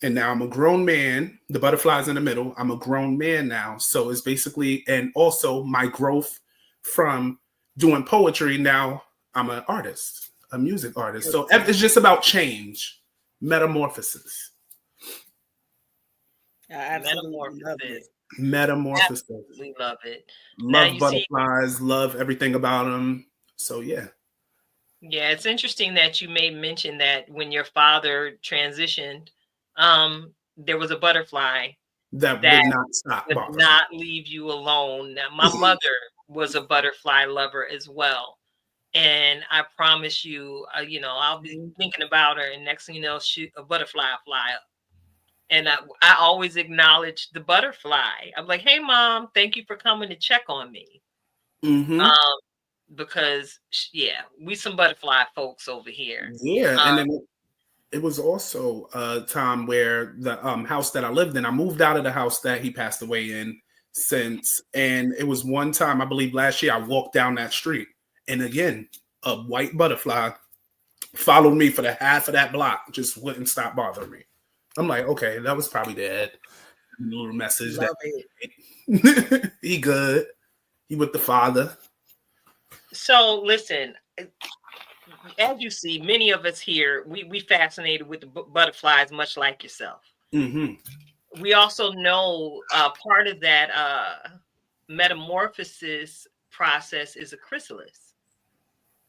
and now I'm a grown man. The butterfly's in the middle. I'm a grown man now. So it's basically, and also my growth from doing poetry. Now I'm an artist, a music artist. So it's just about change, metamorphosis. I absolutely love it. Metamorphosis. Absolutely love it. Love butterflies, love everything about them. So yeah. Yeah, it's interesting that you made mention that when your father transitioned, there was a butterfly that would not stop. Would not leave you alone. Now, my mother was a butterfly lover as well. And I promise you, I'll be thinking about her, and next thing you know, a butterfly fly up. And I always acknowledge the butterfly. I'm like, hey, Mom, thank you for coming to check on me. Mm-hmm. Because, we some butterfly folks over here. Yeah, and then it was also a time where the house that I lived in, I moved out of the house that he passed away in and it was one time, I believe last year, I walked down that street, and again, a white butterfly followed me for the half of that block, just wouldn't stop bothering me. I'm like, okay, that was probably dead. A little message. He good. He with the father. So listen, as you see, many of us here, we fascinated with the butterflies, much like yourself. Mm-hmm. We also know part of that metamorphosis process is a chrysalis.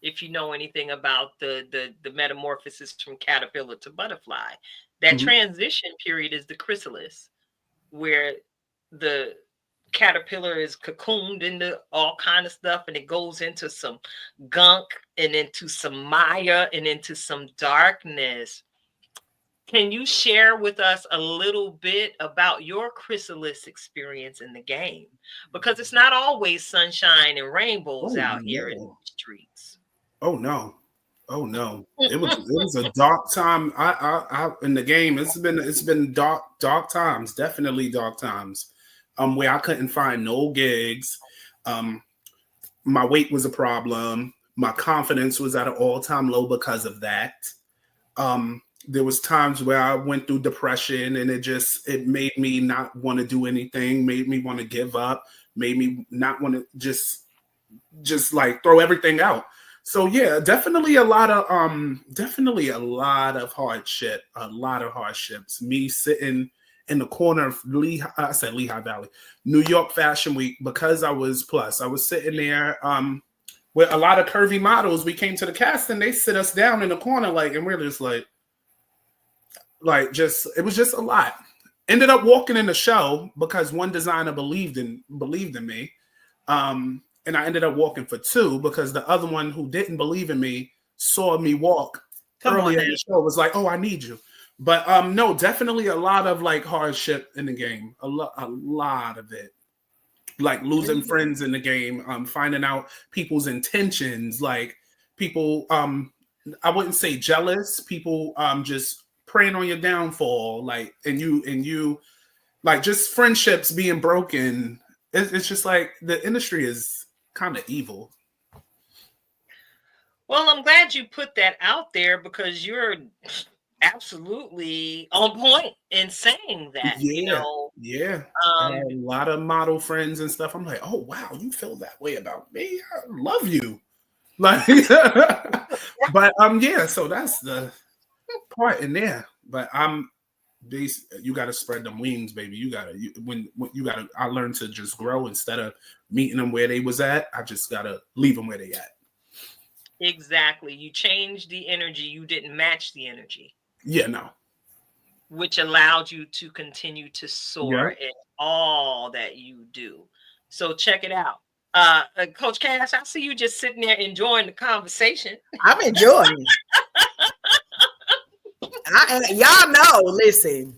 If you know anything about the metamorphosis from caterpillar to butterfly, that transition period is the chrysalis, where the caterpillar is cocooned into all kind of stuff, and it goes into some gunk and into some maya and into some darkness. Can you share with us a little bit about your chrysalis experience in the game? Because it's not always sunshine and rainbows out here in the streets. Oh no. It was a dark time. I in the game. It's been dark times, definitely dark times. Where I couldn't find no gigs. My weight was a problem. My confidence was at an all-time low because of that. There was times where I went through depression, and it made me not want to do anything, made me want to give up, made me not want to just like throw everything out. So yeah, definitely a lot of hardship, a lot of hardships. Me sitting in the corner of Lehigh Valley, New York Fashion Week, because I was sitting there with a lot of curvy models. We came to the casting, they sit us down in the corner, and we're just it was just a lot. Ended up walking in the show because one designer believed in me. And I ended up walking for two because the other one who didn't believe in me saw me walk earlier in the show, was like, oh, I need you. But no, definitely a lot of hardship in the game. A lot of it. Like losing friends in the game, finding out people's intentions, people I wouldn't say jealous, people just preying on your downfall, and you just friendships being broken. It's just the industry is kind of evil. Well, I'm glad you put that out there because you're absolutely on point in saying that. Yeah. I had a lot of model friends and stuff. I'm like, oh wow, you feel that way about me? I love you. But yeah. So that's the part in there. But you got to spread them wings, baby. I learned to just grow instead of meeting them where they was at. I just got to leave them where they at. Exactly. You changed the energy. You didn't match the energy. Yeah, no. Which allowed you to continue to soar in all that you do. So check it out. Coach Cash, I see you just sitting there enjoying the conversation. I'm enjoying it. Y'all know, listen,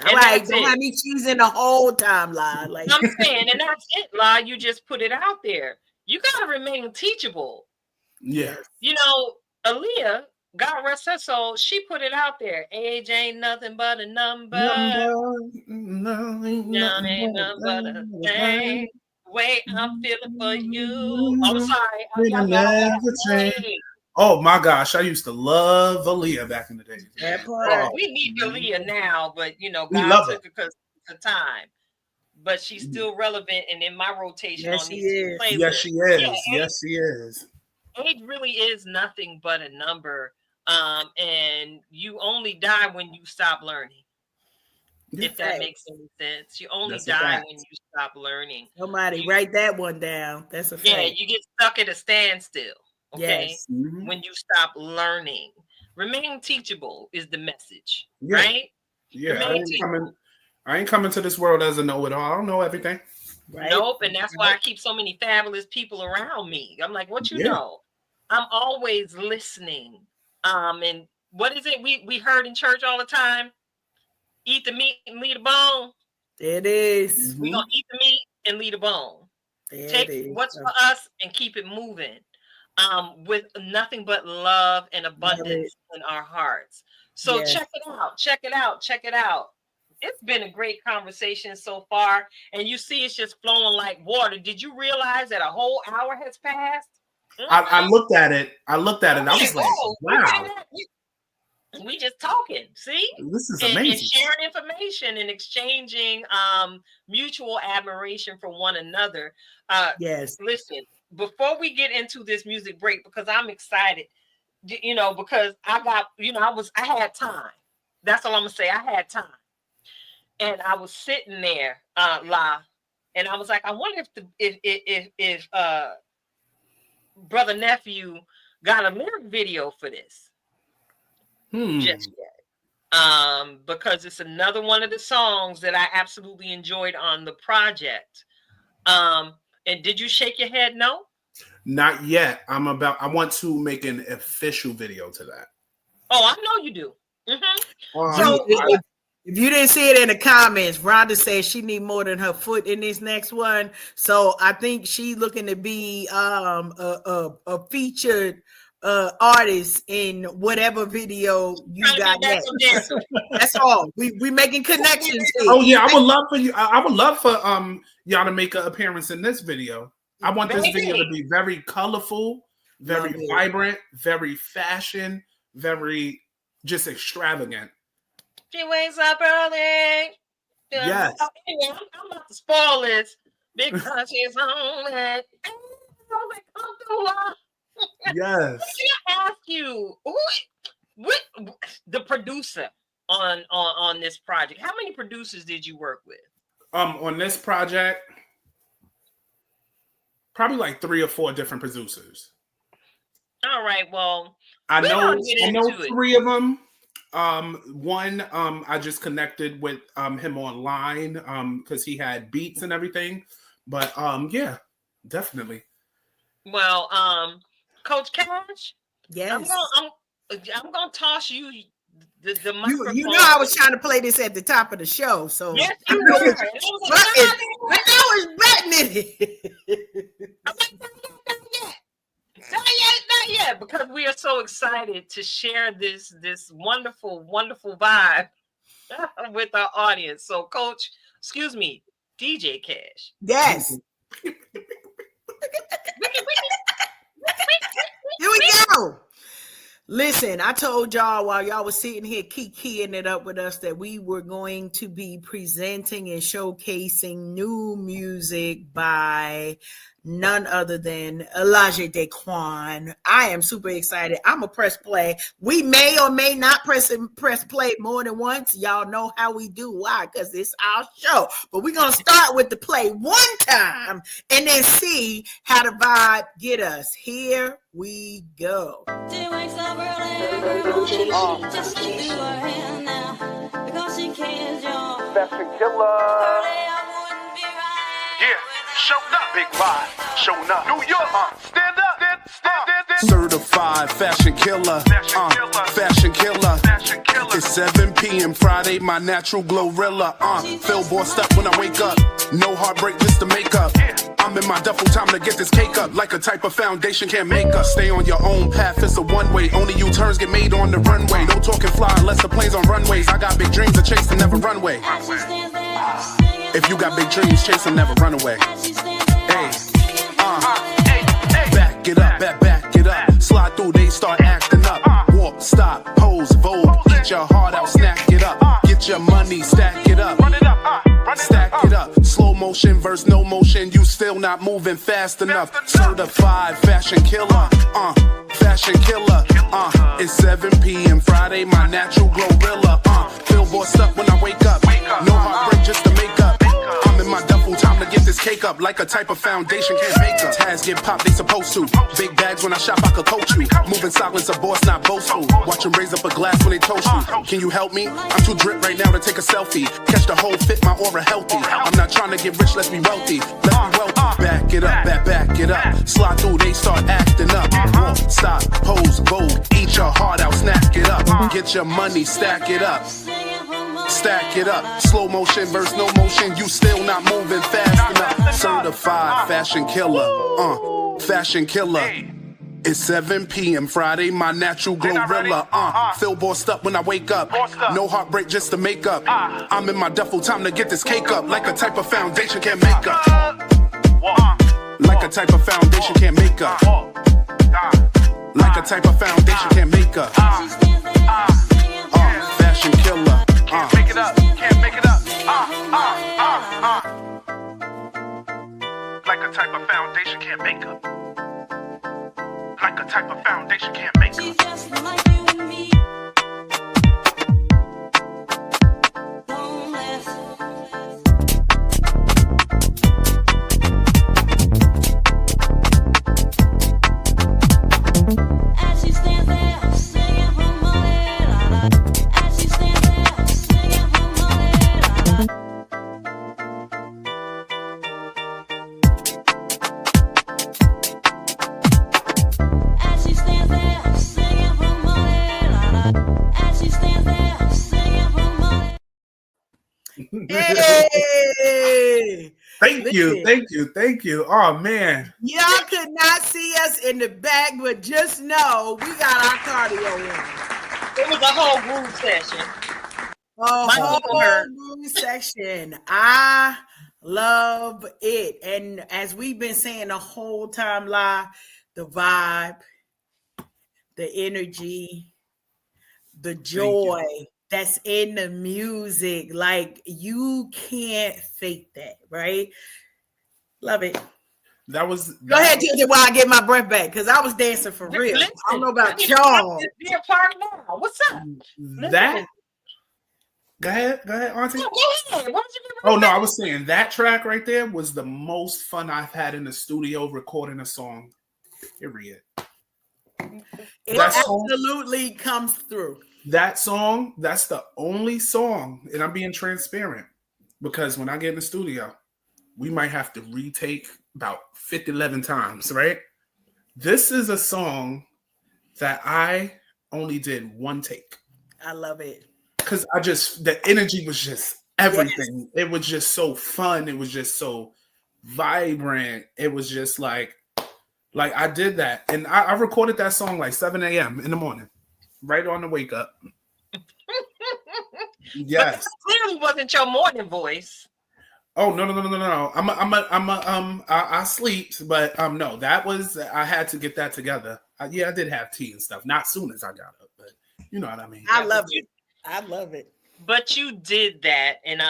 All And right, that's don't it. have me cheesing the whole time, La. Like, I'm saying, and that's it, La. You just put it out there. You gotta remain teachable. Yeah. You know, Aaliyah, God rest her soul, she put it out there. Age ain't nothing but a number. Young ain't nothing but a thing. Way I'm feeling for you. I'm sorry. Y'all know I gotta play. Oh my gosh, I used to love Aaliyah back in the day. that part. We need Aaliyah now, but you know, We God love her. took her because of the time. But she's still relevant and in my rotation Yes, on she these two is. playlists. Yes, she is. Yeah, Yes, she is. age really is nothing but a number. And you only die when you stop learning. If that Right. makes any sense. You only That's a die fact. when you stop learning. Somebody write that one down. That's a fact. Yeah, you get stuck at a standstill. Okay. Yes. Mhm. When you stop learning. Remain teachable is the message. Yeah. Right? Yeah, Remain I ain't coming to this world as a know-it-all. I don't know everything. Right. Nope, and that's why I keep so many fabulous people around me. I'm like, what you Yeah. know? I'm always listening. And what is it we heard in church all the time? Eat the meat and leave the bone. It is. We're gonna eat the meat and leave the bone. There Take it is. what's for us and keep it moving. With nothing but love and abundance in our hearts. So Yes. check it out. Check it out. Check it out. It's been a great conversation so far, and you see it's just flowing like water. Did you realize that a whole hour has passed? I looked at it. I was like, Whoa, wow, we just talking. See, this is and amazing. sharing information and exchanging mutual admiration for one another. Yes. Listen, before we get into this music break, because I'm excited, you know, because I got, you know, I had time. That's all I'm gonna say. I had time. And I was sitting there, La, and I was like, I wonder if brother nephew got a lyric video for this just yet. Because it's another one of the songs that I absolutely enjoyed on the project. And did you shake your head? No? Not yet. I want to make an official video to that. Oh, I know you do. Mm-hmm. So if you didn't see it in the comments, Rhonda says she need more than her foot in this next one. So I think she looking to be a featured artist in whatever video you got next. That's all. We making connections here. Oh yeah, I would love for you. I would love for y'all to make an appearance in this video. I want this video to be very colorful, very vibrant, very fashion, very just extravagant. She wakes up early. Yes. Oh, anyway, I'm about to spoil this because she's home and come through. Yes. I ask you, what the producer on this project? How many producers did you work with? On this project, probably like 3 or 4 different producers. All right. Well, I know 3 of them. One, I just connected with him online because he had beats and everything. But yeah, definitely. Well, Coach Cash, Yes. I'm gonna toss you the microphone. You know I was trying to play this at the top of the show, so yes, you were. I was betting it. Not yet, because we are so excited to share this wonderful, wonderful vibe with our audience. So, Coach, excuse me, DJ Cash. Yes. Here we go. Listen, I told y'all while y'all was sitting here keying it up with us that we were going to be presenting and showcasing new music by none other than Alahji DáQuan. I am super excited. I'm a press play. We may or may not press play more than once. Y'all know how we do. Why? Because it's our show. But we're going to start with the play one time and then see how the vibe get us. Here we go. She wakes up early every morning just to do her hair now because she cares, y'all. That's a killer. Early I wouldn't be right. Yeah, showing up, big ride, showing up. New York, stand up, stand. Certified fashion killer. Fashion killer. It's 7 p.m. Friday, my natural glorilla. Feel bossed up when I wake up. No heartbreak, just to make up. I'm in my duffel, time to get this cake up. Like a type of foundation can't make us. Stay on your own path, it's a one-way. Only U-turns get made on the runway. No talking fly unless the plane's on runways. I got big dreams to chase and never run away. If you got big dreams, chase and never run away. Hey, back it up, back it up. Slide through, they start acting up. Walk, stop, pose, vogue. Eat your heart out, snack it up. Get your money, stack it up. Stack it up. Slow motion versus no motion. You still not moving fast enough. Certified fashion killer. Fashion killer. It's 7 p.m. Friday, my natural glorilla. Feel bossed up when I wake up. No heartbreak, just to make up. I'm in my duffel, time to get this cake up. Like a type of foundation can't make up. Tags get popped, they supposed to. Big bags when I shop, I could coach you. Moving silence, a boss, not boastful. Watch them raise up a glass when they toast you. Can you help me? I'm too drip right now to take a selfie. Catch the whole fit, my aura healthy. I'm not trying to get rich, let's be wealthy. Let's be wealthy. Back it up, back it up. Slide through, they start acting up. Walk, stop, pose, vogue. Eat your heart out, snack it up. Get your money, stack it up. Stack it up. Slow motion versus no motion. You still not moving fast enough. Certified fashion killer. Fashion killer. It's 7 p.m. Friday, my natural glorilla. Feel bossed up when I wake up. No heartbreak, just to make up. I'm in my duffel, time to get this cake up. Like a type of foundation can't make up. Like a type of foundation can't make up. Like a type of foundation can't make up. Fashion killer. Can't make it up. Can't make it up. Like a type of foundation can't make up. Like a type of foundation can't make She's up. just like you and me. Loneless. As she stands there, singing for money, la la. As she stands there, singing for money, la la. As she stands there, singing for money, la la. As she stands there, singing for money. Hey, Thank you, listen, thank you. Oh man, y'all could not see us in the back, but just know we got our cardio in. It was a whole groove session. A My uncle whole heard. new section. I love it. And as we've been saying the whole time live, the vibe, the energy, the joy that's in the music, like you can't fake that, right? Love it. that was. Go ahead, Ginger, while I get my breath back, because I was dancing for real. I don't know about y'all. Be a part now. What's up? That. Go ahead, Auntie. No, go ahead. Why don't you give Oh no, I was saying that track right there was the most fun I've had in the studio recording a song. Period. It That song- absolutely comes through. That song, that's the only song, and I'm being transparent because when I get in the studio, we might have to retake about 11 times, right? This is a song that I only did one take I love it. because the energy was just everything. It was just so fun. It was just so vibrant. It was just like I did that. And I recorded that song like 7 a.m. in the morning, right on the wake up. Yes. But clearly wasn't your morning voice. Oh no. I sleep, but no, that was I had to get that together. I did have tea and stuff. Not soon as I got up, but you know what I mean. I love it. I love it. But you did that, and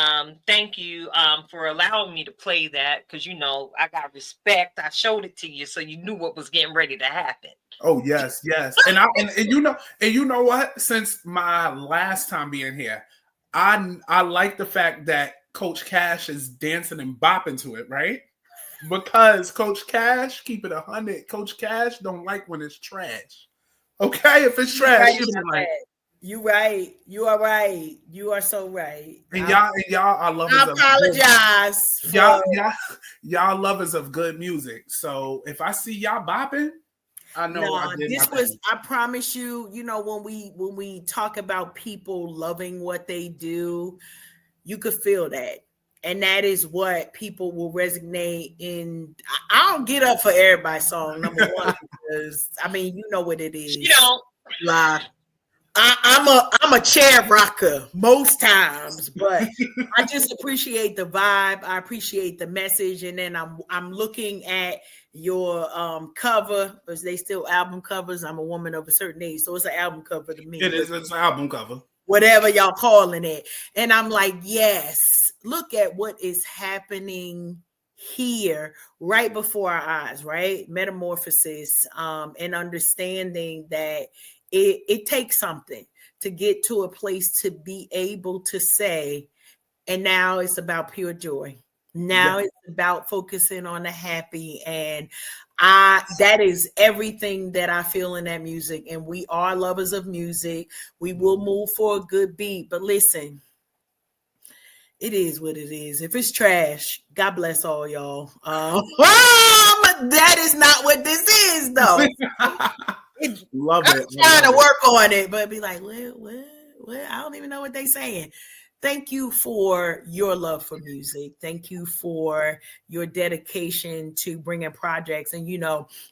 thank you for allowing me to play that because you know I got respect. I showed it to you, so you knew what was getting ready to happen. Oh yes. And you know what? Since my last time being here, I like the fact that Coach Cash is dancing and bopping to it, right? Because Coach Cash, keep it 100. Coach Cash don't like when it's trash. Okay, if it's trash, you be like. You right. You are right. You are so right. And y'all are lovers I apologize. y'all lovers of good music. So if I see y'all bopping, I know I No, did this my was, thing. I promise you, when we talk about people loving what they do, you could feel that. And that is what people will resonate in. I don't get up for everybody's song, number one, because I mean, you know what it She is. don't. Like, I'm a chair rocker most times, but I just appreciate the vibe. I appreciate the message, and then I'm looking at your cover. Is they still album covers? I'm a woman of a certain age, so it's an album cover to me. It is. It's an album cover. Whatever y'all calling it, and I'm like, yes. Look at what is happening here right before our eyes, right? Metamorphosis, and understanding that it takes something to get to a place to be able to say, and now it's about pure joy. Now it's about focusing on the happy, and that is everything that I feel in that music. And we are lovers of music. We will move for a good beat, but listen, it is what it is. If it's trash, God bless all y'all. That is not what this is, though. Love I'm it. trying to work on it, but be like, what? I don't even know what they're saying. Thank you for your love for music. Thank you for your dedication to bringing projects. And,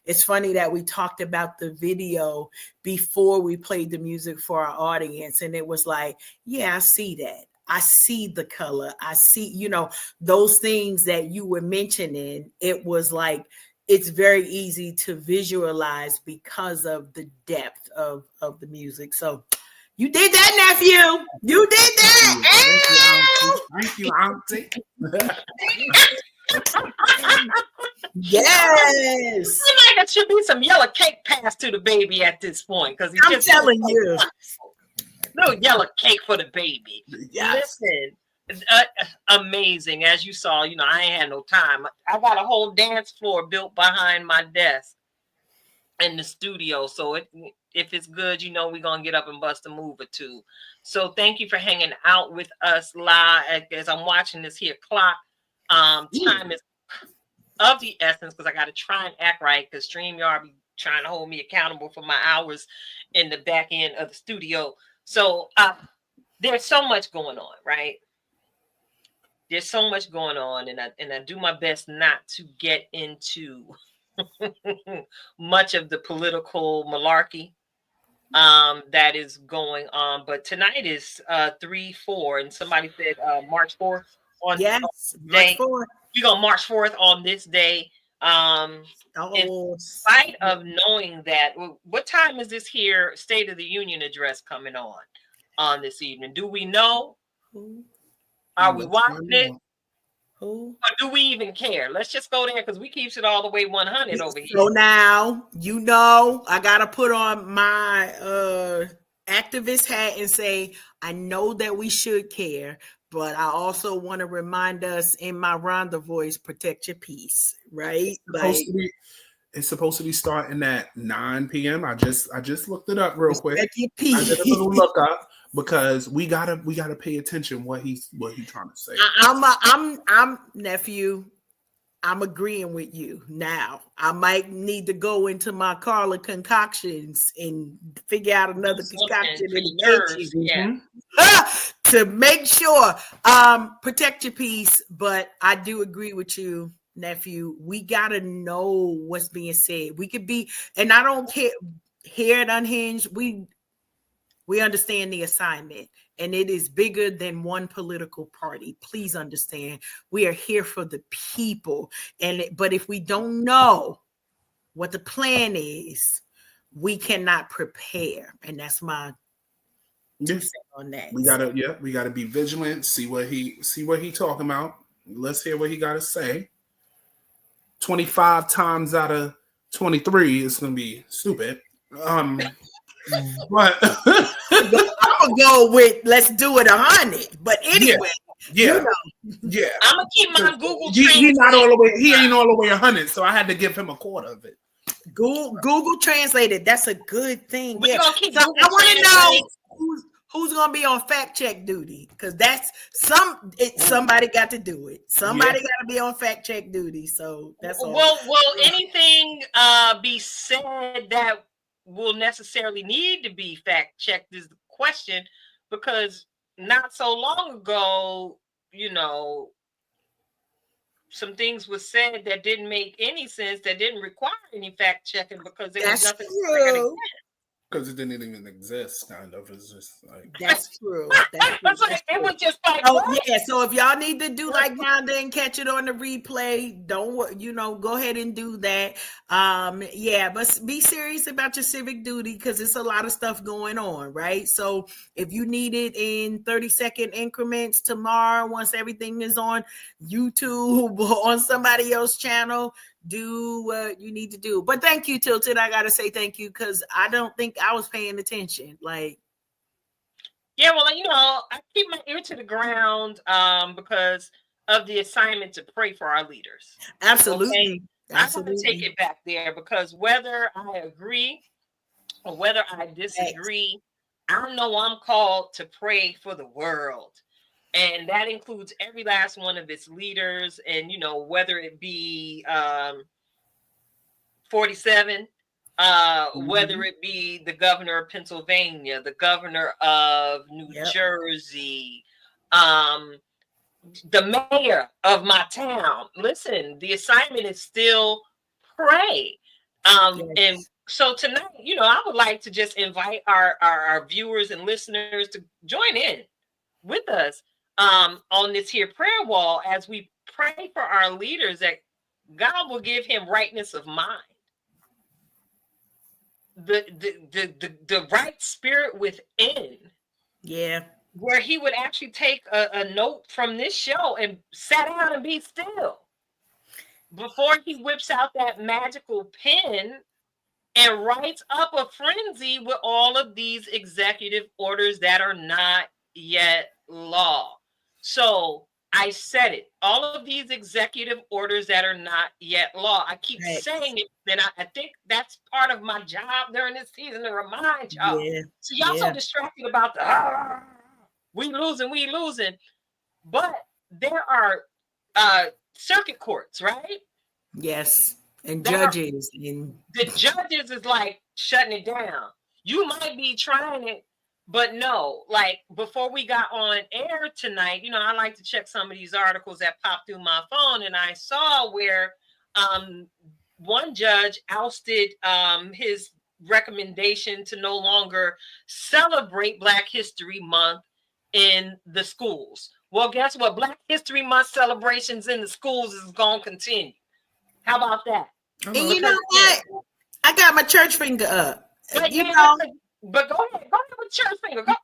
it's funny that we talked about the video before we played the music for our audience. And it was like, yeah, I see that. I see the color. I see, those things that you were mentioning. It was like, it's very easy to visualize because of the depth of the music. So you did that, nephew. You did that. Thank you, Auntie. Yes. There should be some yellow cake passed to the baby at this point, because I'm telling you. No yellow cake for the baby. Yes. Listen, amazing. As you saw, I ain't had no time. I got a whole dance floor built behind my desk in the studio. So if it's good, we're going to get up and bust a move or two. So thank you for hanging out with us live as I'm watching this here clock. Time is of the essence, because I got to try and act right, because StreamYard be trying to hold me accountable for my hours in the back end of the studio. So there's so much going on, right? There's so much going on, and I do my best not to get into much of the political malarkey that is going on. But tonight is 3/4, and somebody said March 4th on Yes, day. March 4th. We're gonna March 4th on this day. In spite of knowing that, what time is this here State of the Union address coming on this evening? Do we know? Are we watching it? Or do we even care? Let's just go there, because we keeps it all the way 100 over here. So now, I got to put on my activist hat and say, I know that we should care, but I also want to remind us in my Rhonda voice, protect your peace, right? It's supposed to be starting at 9 p.m. I just looked it up real quick. Protect your peace. I did a little look up, because we gotta pay attention what he's trying to say. I'm nephew. I'm agreeing with you. Now I might need to go into my Carla concoctions and figure out another concoction to make sure. Protect your peace, but I do agree with you, nephew. We gotta know what's being said. We could be, and I don't care. Here at Unhinged, we understand the assignment, and it is bigger than one political party. Please understand, we are here for the people. But if we don't know what the plan is, we cannot prepare. And that's my on that. We gotta be vigilant. See what he talking about. Let's hear what he got to say. 25 times out of 23 is gonna be stupid. But I'm gonna go with let's do it 100. But anyway, yeah. I'm gonna keep my Google. He's not all the way. He ain't all the way 100. So I had to give him a quarter of it. Google translated. That's a good thing. We're gonna keep so I want to know who's who's gonna be on fact check duty? Because somebody got to do it. Somebody got to be on fact check duty. So that's all. Well, will anything be said that will necessarily need to be fact checked is the question, because not so long ago, some things were said that didn't make any sense, that didn't require any fact checking because there was nothing true. Because it didn't even exist, kind of. It's just like That's true. It was just like, so if y'all need to do like Rhonda and catch it on the replay, go ahead and do that. But be serious about your civic duty, because it's a lot of stuff going on, right? So if you need it in 30-second increments tomorrow, once everything is on YouTube or on somebody else's channel, do what you need to do. But thank you, Tilted. I gotta say thank you, because I don't think I was paying attention. I keep my ear to the ground because of the assignment to pray for our leaders. Absolutely. Okay? I want to take it back there, because whether I agree or whether I disagree, I know I'm called to pray for the world. And that includes every last one of its leaders. And, whether it be 47, whether it be the governor of Pennsylvania, the governor of New Jersey, the mayor of my town. Listen, the assignment is still pray. And so tonight, I would like to just invite our viewers and listeners to join in with us on this here prayer wall as we pray for our leaders, that God will give him rightness of mind, the right spirit within, where he would actually take a note from this show and sit down and be still before he whips out that magical pen and writes up a frenzy with all of these executive orders that are not yet law. So I said it. All of these executive orders that are not yet law. I keep saying it, and I think that's part of my job during this season, to remind y'all. So y'all so distracted about the we losing. But there are circuit courts, right? Yes. And judges. The judges is like shutting it down. You might be trying it, but no, like before we got on air tonight, I like to check some of these articles that popped through my phone, and I saw where one judge ousted his recommendation to no longer celebrate Black History Month in the schools. Well, guess what? Black History Month celebrations in the schools is going to continue. How about that? And you know what? I got my church finger up. But go ahead with church finger. Like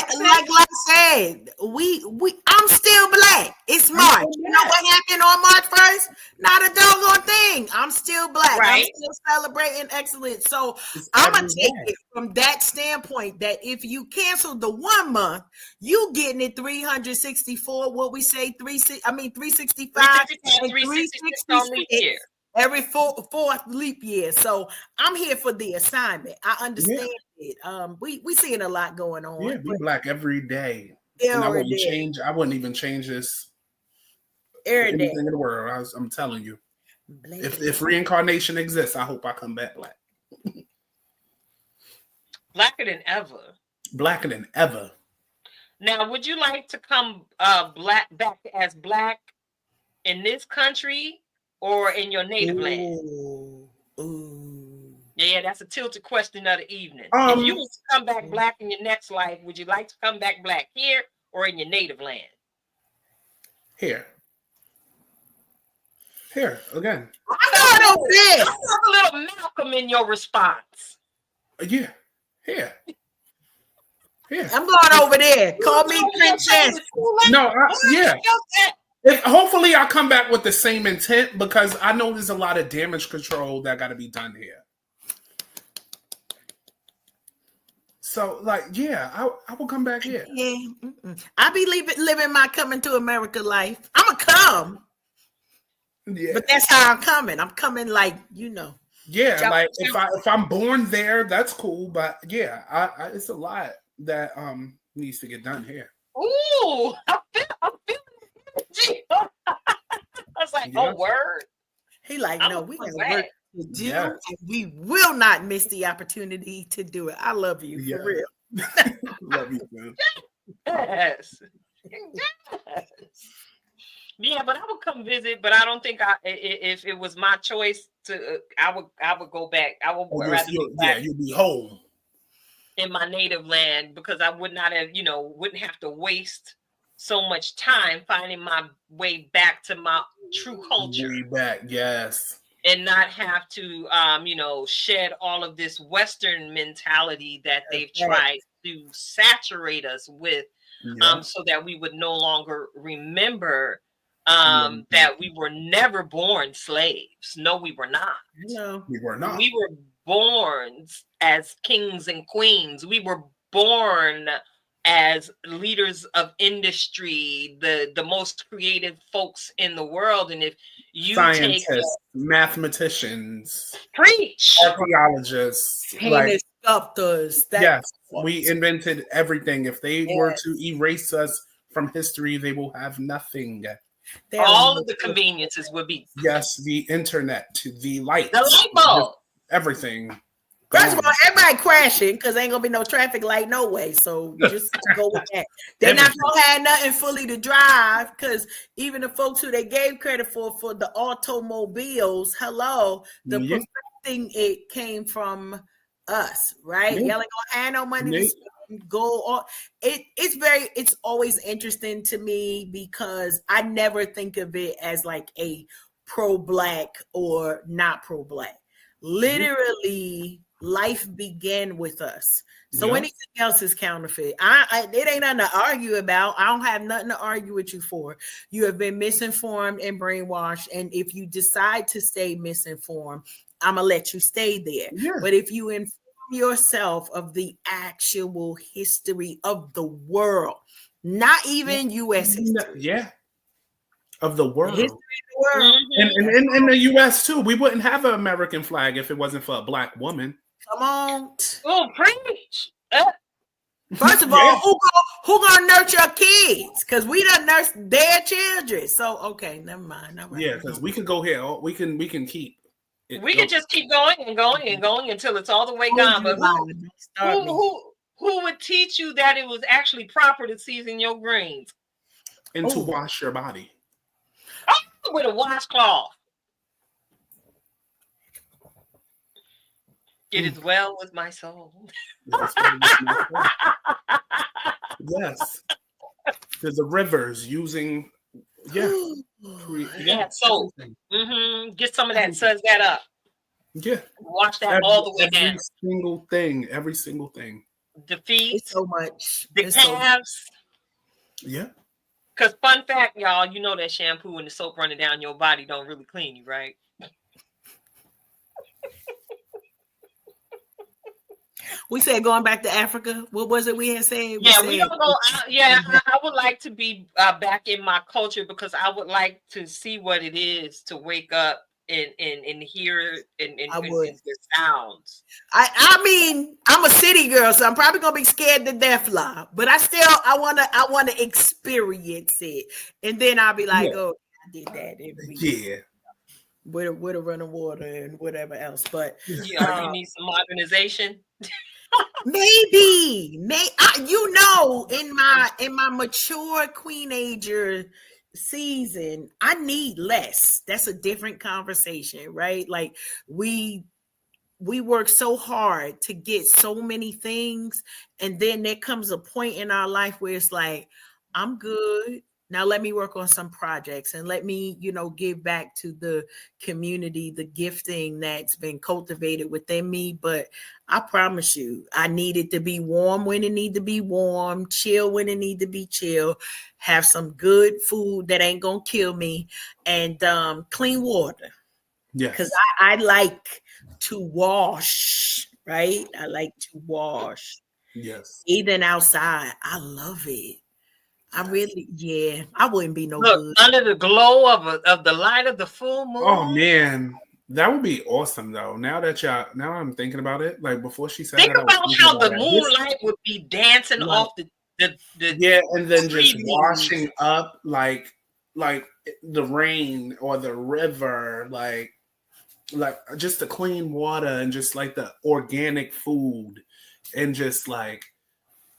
I said, I'm still Black. It's March. You know what happened on March 1st? Not a doggone thing. I'm still Black. Right. I'm still celebrating excellence. So I'm gonna take it from that standpoint, that if you cancel the 1 month, you getting it 364. What we say, 365 and 366. Every fourth leap year. So I'm here for the assignment. I understand it. We seeing a lot going on. Yeah, we Black every day. And I wouldn't even change this every day in the world. I'm telling you. If reincarnation exists, I hope I come back Black. Blacker than ever. Blacker than ever. Now, would you like to come back as Black in this country or in your native land? Yeah, that's a tilted question of the evening. If you was to come back Black in your next life, would you like to come back Black here or in your native land? Here again. I want a little Malcolm in your response. Yeah, here. I'm going over there. Call me princess. No, hopefully I come back with the same intent, because I know there's a lot of damage control that got to be done here. So, I will come back here. Yeah, I be living my coming to America life. I'ma come. Yeah, but that's how I'm coming. I'm coming Yeah, like if I'm born there, that's cool. But yeah, it's a lot that Needs to get done here. Ooh, I'm feeling it. I was like, Yeah. oh, word. He like, I'm no, gonna we come got back. work to do, Yes. and we will not miss the opportunity to do it. I love you Yeah. for real. Love you, man. Yes. Yes. Yeah, but I would come visit. But I don't think if it was my choice to, I would go back. I would rather be back You'll be home. in my native land, because I would not have, wouldn't have to waste so much time finding my way back to my true culture. Way back, yes. And not have to, shed all of this Western mentality that they've tried to saturate us with, so that we would no longer remember that we were never born slaves. No, we were not. No, We were not. We were born as kings and queens. We were born as leaders of industry, the most creative folks in the world. And if you Scientists, mathematicians, preach, archaeologists, painters, sculptors. Yes, we invented everything. If they were to erase us from history, they will have nothing. All of the conveniences would be. Yes, the internet, the lights, the light bulb, everything. First of all, everybody crashing because ain't gonna be no traffic light no way. So just go with that. They're not gonna have nothing fully to drive, because even the folks who they gave credit for the automobiles, the perfecting it came from us, right? Y'all ain't gonna have no money to spend, go on. It's always interesting to me because I never think of it as like a pro-black or not pro-black. Literally, life began with us. So anything else is counterfeit. It ain't nothing to argue about. I don't have nothing to argue with you for. You have been misinformed and brainwashed. And if you decide to stay misinformed, I'm going to let you stay there. Yeah. But if you inform yourself of the actual history of the world, not even U.S. history. Of the world. The history of the world. And in the U.S. too, we wouldn't have an American flag if it wasn't for a black woman. Come on. Oh, preach. First of all, who gonna nurture your kids? Because we done nurse their children. So okay, never mind. Yeah, because we can go here. We can keep. We can just keep going and going and going until it's all the way gone. But who would teach you that it was actually proper to season your greens and to wash your body with a washcloth? It is well with my soul. Yes. There's the rivers using soap. Get some of that, suds that up. Yeah. Wash that all the way down. Every single thing. The feet. It's so much. The calves. Yeah. Because fun fact, y'all, you know that shampoo and the soap running down your body don't really clean you, right? We said going back to Africa. What was it we had said? We don't go. I would like to be back in my culture, because I would like to see what it is to wake up and hear and the sounds. I mean, I'm a city girl, so I'm probably gonna be scared to death, but I wanna experience it, and then I'll be like, oh, I did that. With a running water and whatever else, but you need some modernization. Maybe in my mature queenager season, I need less. That's a different conversation, right? Like we work so hard to get so many things, and then there comes a point in our life where it's like, I'm good. Now let me work on some projects and let me, give back to the community, the gifting that's been cultivated within me. But I promise you, I need it to be warm when it need to be warm, chill when it need to be chill, have some good food that ain't gonna kill me, and clean water. Yeah, because I like to wash, right? I like to wash. Yes. Even outside, I love it. I wouldn't be Look, good. Under the glow of the light of the full moon. Oh man, that would be awesome though. Now I'm thinking about it. Like before she said think that, about how the moonlight would be dancing off Yeah, and then just trees. washing up like the rain or the river, like just the clean water and just like the organic food and just like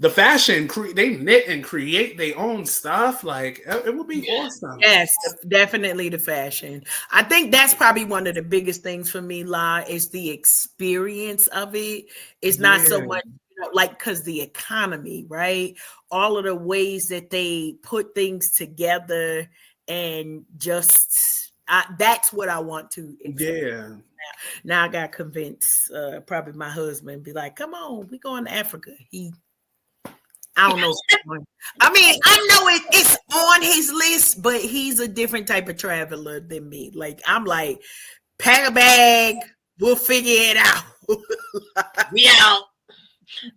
the fashion. They knit and create their own stuff. Like it would be awesome. Yes, definitely the fashion. I think that's probably one of the biggest things for me, La, is the experience of it. It's not so Yeah. much, like, because the economy, right? All of the ways that they put things together and just that's what I want to experience. Yeah. Now I got convinced, probably my husband be like, come on, we going to Africa. I don't know. I mean, I know it's on his list, but he's a different type of traveler than me. Like, I'm like, pack a bag, we'll figure it out. We out.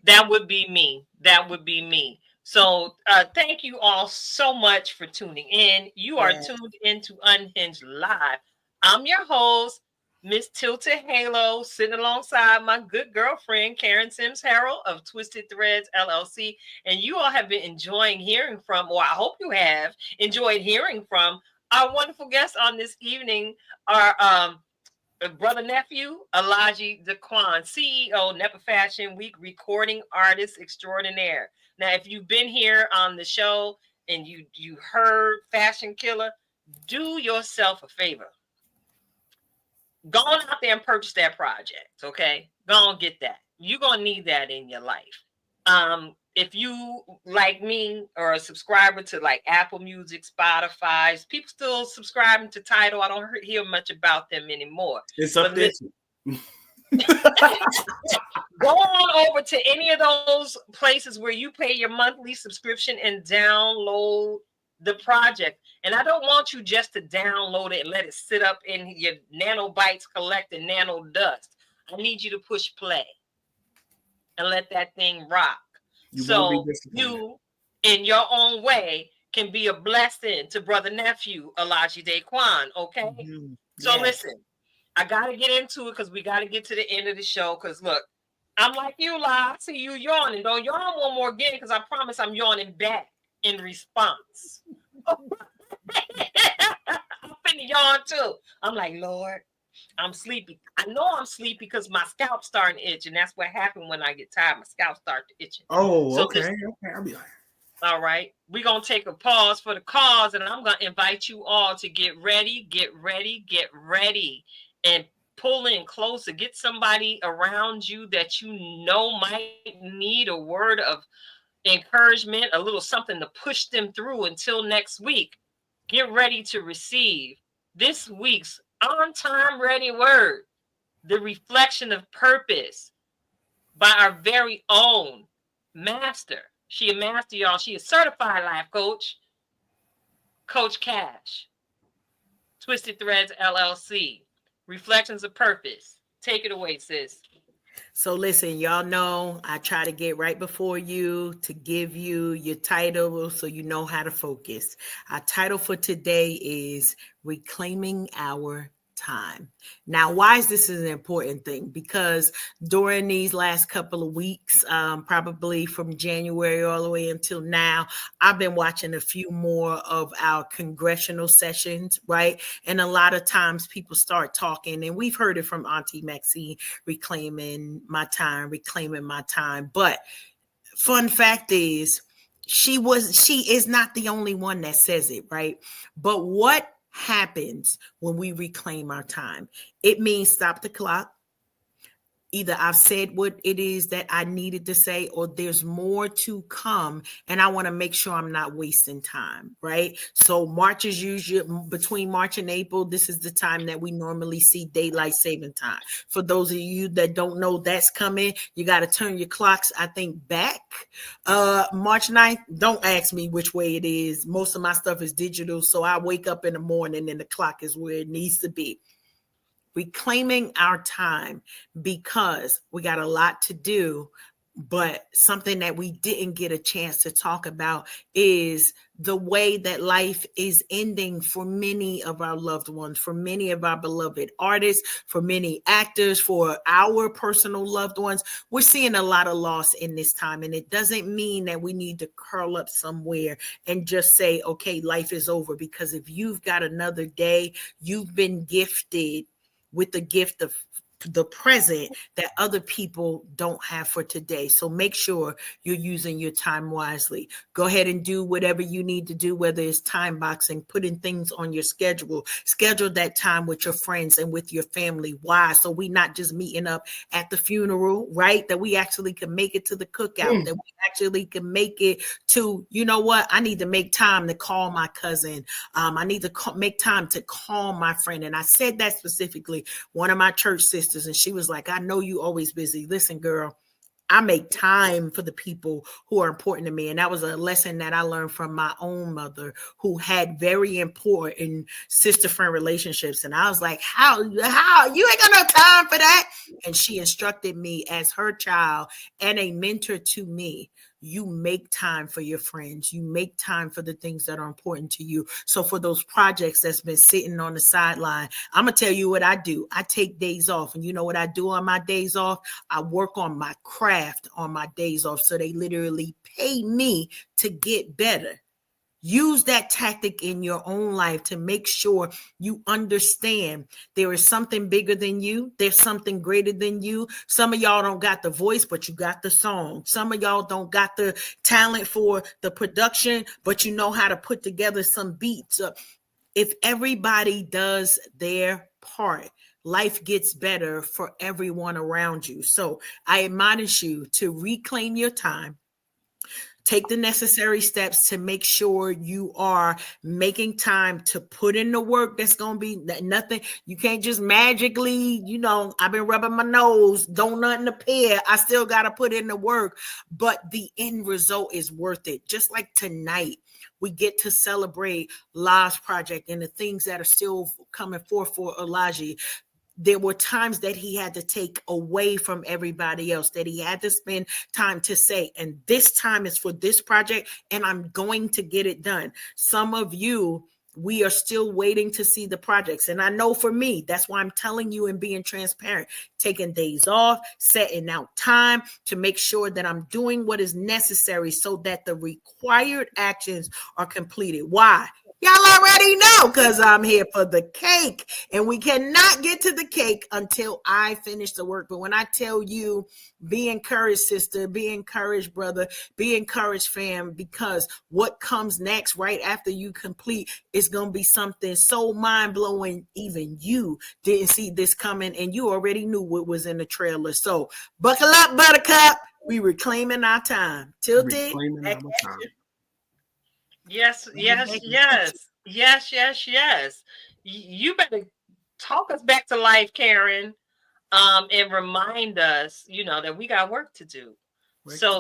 That would be me. That would be me. So thank you all so much for tuning in. You are tuned into Unhinged Live. I'm your host, Miss Tilted Halo, sitting alongside my good girlfriend, Karen Sims Harrell of Twisted Threads LLC. And you all have been enjoying hearing from, or I hope you have enjoyed hearing from, our wonderful guests on this evening, our brother nephew, Alahji DáQuan, CEO, Nepa Fashion Week, recording artist extraordinaire. Now, if you've been here on the show and you heard Fashion Killer, do yourself a favor. Go on out there and purchase that project, okay? Go on get that. You're going to need that in your life. If you, like me, are a subscriber to like Apple Music, Spotify, people still subscribing to Tidal. I don't hear much about them anymore. It's up there. Go on over to any of those places where you pay your monthly subscription and download the project. And I don't want you just to download it and let it sit up in your nanobytes collecting nano dust. I need you to push play and let that thing rock. So you, in your own way, can be a blessing to brother nephew Alahji DáQuan. Okay. Mm-hmm. So listen, I gotta get into it because we gotta get to the end of the show. Because look, I'm like you, La. I see you yawning. Don't yawn one more again, because I promise I'm yawning back in response. I'm finna yawn too. I'm like, Lord, I'm sleepy. I know I'm sleepy because my scalp starting to itch, and that's what happened when I get tired. My scalp starts itching. Oh, so okay. I'll be like, all right. We're gonna take a pause for the cause, and I'm gonna invite you all to get ready, and pull in closer. Get somebody around you that you know might need a word of encouragement, a little something to push them through until next week. Get ready to receive this week's on-time ready word, the reflection of purpose, by our very own master. She a master, y'all. She a certified life coach, Coach Cash. Twisted Threads LLC. Reflections of purpose. Take it away, sis. So listen, y'all know I try to get right before you to give you your title so you know how to focus. Our title for today is Reclaiming Our Time. Now, why is this an important thing? Because during these last couple of weeks, probably from January all the way until now, I've been watching a few more of our congressional sessions, right? And a lot of times people start talking, and we've heard it from Auntie Maxine, reclaiming my time. But fun fact is, she is not the only one that says it, right? But what happens when we reclaim our time? It means stop the clock. Either I've said what it is that I needed to say, or there's more to come, and I want to make sure I'm not wasting time, right? So March is usually, between March and April, this is the time that we normally see daylight saving time. For those of you that don't know that's coming, you got to turn your clocks, I think, back. March 9th, don't ask me which way it is. Most of my stuff is digital, so I wake up in the morning and the clock is where it needs to be. Reclaiming our time, because we got a lot to do But something that we didn't get a chance to talk about is the way that life is ending for many of our loved ones, for many of our beloved artists, for many actors, for our personal loved ones. We're seeing a lot of loss in this time. And it doesn't mean that we need to curl up somewhere and just say, okay, life is over. Because if you've got another day, you've been gifted with the gift of the present that other people don't have for today. So make sure you're using your time wisely. Go ahead and do whatever you need to do, whether it's time boxing, putting things on your schedule, schedule that time with your friends and with your family. Why? So we not just meeting up at the funeral, right? That we actually can make it to the cookout, that we actually can make it to, you know what? I need to make time to call my cousin. I need to make time to call my friend. And I said that specifically, one of my church sisters, and she was like, I know you always busy. Listen, girl, I make time for the people who are important to me. And that was a lesson that I learned from my own mother, who had very important sister friend relationships. And I was like, how you ain't got no time for that. And she instructed me as her child and a mentor to me. You make time for your friends. You make time for the things that are important to you. So for those projects that's been sitting on the sideline, I'm going to tell you what I do. I take days off. And you know what I do on my days off? I work on my craft on my days off. So they literally pay me to get better. Use that tactic in your own life to make sure you understand there is something bigger than you. There's something greater than you. Some of y'all don't got the voice, but you got the song. Some of y'all don't got the talent for the production, but you know how to put together some beats. If everybody does their part, life gets better for everyone around you. So I admonish you to reclaim your time. Take the necessary steps to make sure you are making time to put in the work. That's going to be nothing. You can't just magically, I've been rubbing my nose, don't nothing appear. I still got to put in the work, but the end result is worth it. Just like tonight, we get to celebrate Law's project and the things that are still coming forth for Alahji. There were times that he had to take away from everybody else, that he had to spend time to say, and this time is for this project, and I'm going to get it done. Some of you, we are still waiting to see the projects. And I know for me, that's why I'm telling you and being transparent, taking days off, setting out time to make sure that I'm doing what is necessary so that the required actions are completed. Why? Y'all already know, because I'm here for the cake, and we cannot get to the cake until I finish the work. But when I tell you, be encouraged, sister, be encouraged, brother, be encouraged, fam, because what comes next right after you complete is going to be something so mind-blowing, even you didn't see this coming, and you already knew what was in the trailer. So buckle up, buttercup. We reclaiming our time. Tilted. Yes. You better talk us back to life, Karen, and remind us, that we got work to do.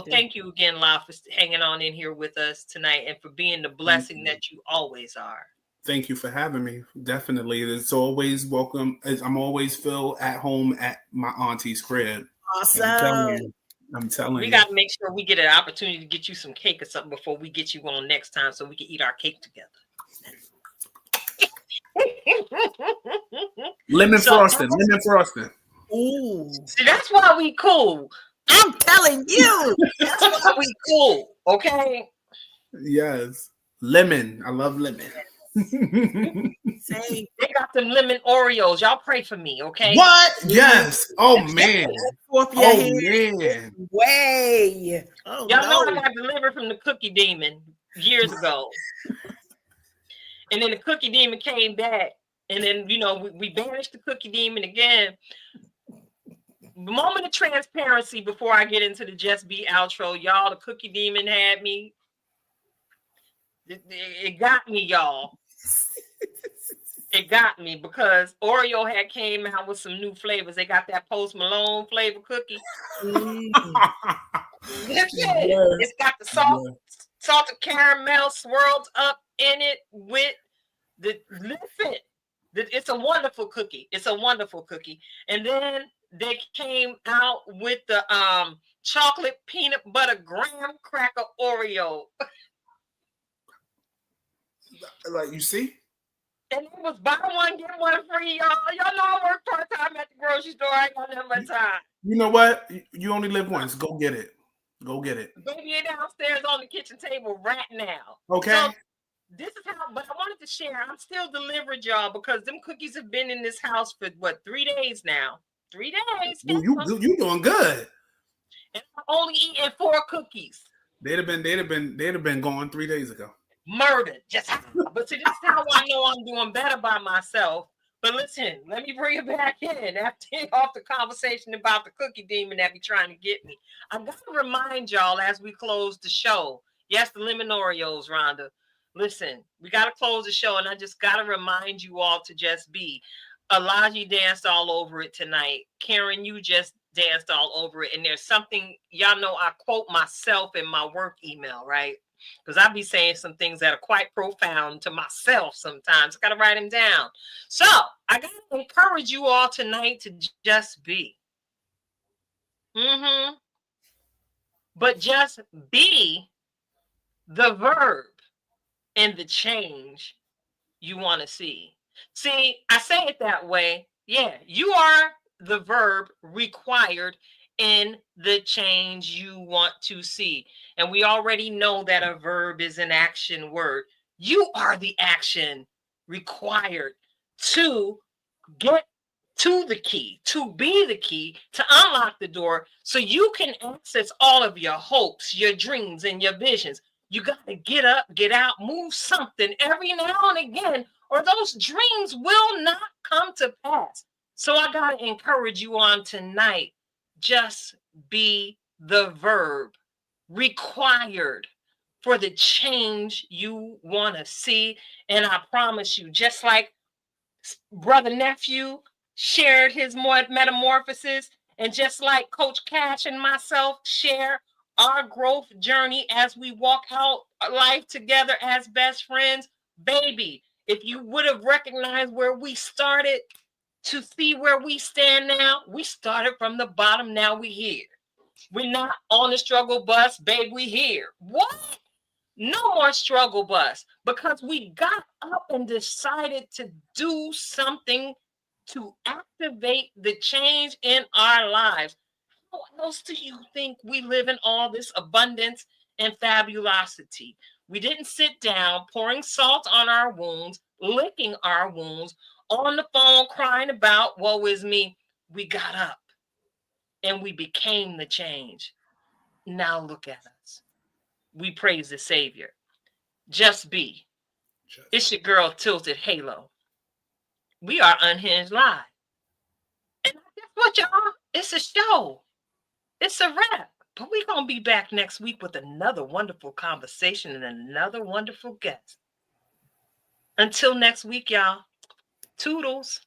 Thank you again, La, for hanging on in here with us tonight and for being the blessing that you always are. Thank you for having me. Definitely. It's always welcome. I'm always feel at home at my auntie's crib. Awesome. I'm telling you. We got to make sure we get an opportunity to get you some cake or something before we get you on next time so we can eat our cake together. Lemon frosting. Ooh. See, that's why we cool. I'm telling you. That's why we cool. Okay? Yes. Lemon. I love lemon. They got them lemon Oreos. Y'all pray for me, okay? What? Yes. Oh man. Man. Way. Y'all know I got delivered from the Cookie Demon years ago. And then the Cookie Demon came back. And then, we banished the Cookie Demon again. Moment of transparency before I get into the Just Be outro. Y'all, the Cookie Demon had me. It got me, y'all. It got me because Oreo had came out with some new flavors. They got that Post Malone flavor cookie. It's got the salted caramel swirled up in it with the listen. It's a wonderful cookie. And then they came out with the chocolate peanut butter graham cracker Oreo. Like, you see? And it was buy one, get one free, y'all. Y'all know I work part-time at the grocery store. I ain't got nothing but time. You know what? You only live once. Go get it. Go get it. Baby, it downstairs on the kitchen table right now. Okay. So this is how, but I wanted to share. I'm still delivered, y'all, because them cookies have been in this house for what, 3 days now. 3 days. You doing good. And I'm only eating 4 cookies. They'd have been gone 3 days ago. Murdered. Just but see, this is how I know I'm doing better by myself. But listen, let me bring it back in after off the conversation about the cookie demon that be trying to get me. I gotta remind y'all as we close the show. Yes, the lemon Oreos, Rhonda. Listen, we gotta close the show, and I just gotta remind you all to just be. Alahji danced all over it tonight. Karen, you just danced all over it. And there's something, y'all know I quote myself in my work email, right? Because I be saying some things that are quite profound to myself sometimes. I got to write them down. So I got to encourage you all tonight to just be. But just be the verb in the change you want to see. See, I say it that way. Yeah, you are the verb required in the change you want to see. And we already know that a verb is an action word. You are the action required to get to the key, to be the key, to unlock the door so you can access all of your hopes, your dreams, and your visions. You got to get up, get out, move something every now and again, or those dreams will not come to pass. So I got to encourage you on tonight. Just be the verb required for the change you want to see. And I promise you, just like Brother Nephew shared his metamorphosis, and just like Coach Cash and myself share our growth journey as we walk out life together as best friends, baby, if you would have recognized where we started to see where we stand now, we started from the bottom. Now we here. We're not on the struggle bus, babe. We here. What? No more struggle bus, because we got up and decided to do something to activate the change in our lives. How else do you think we live in all this abundance and fabulosity? We didn't sit down pouring salt on our wounds, licking our wounds, on the phone crying about woe is me. We got up and we became the change. Now look at us. We praise the Savior. Just be. It's your girl Tilted Halo. We are Unhinged Live. And guess what, y'all? It's a show. It's a wrap. But we're going to be back next week with another wonderful conversation and another wonderful guest. Until next week, y'all. Toodles.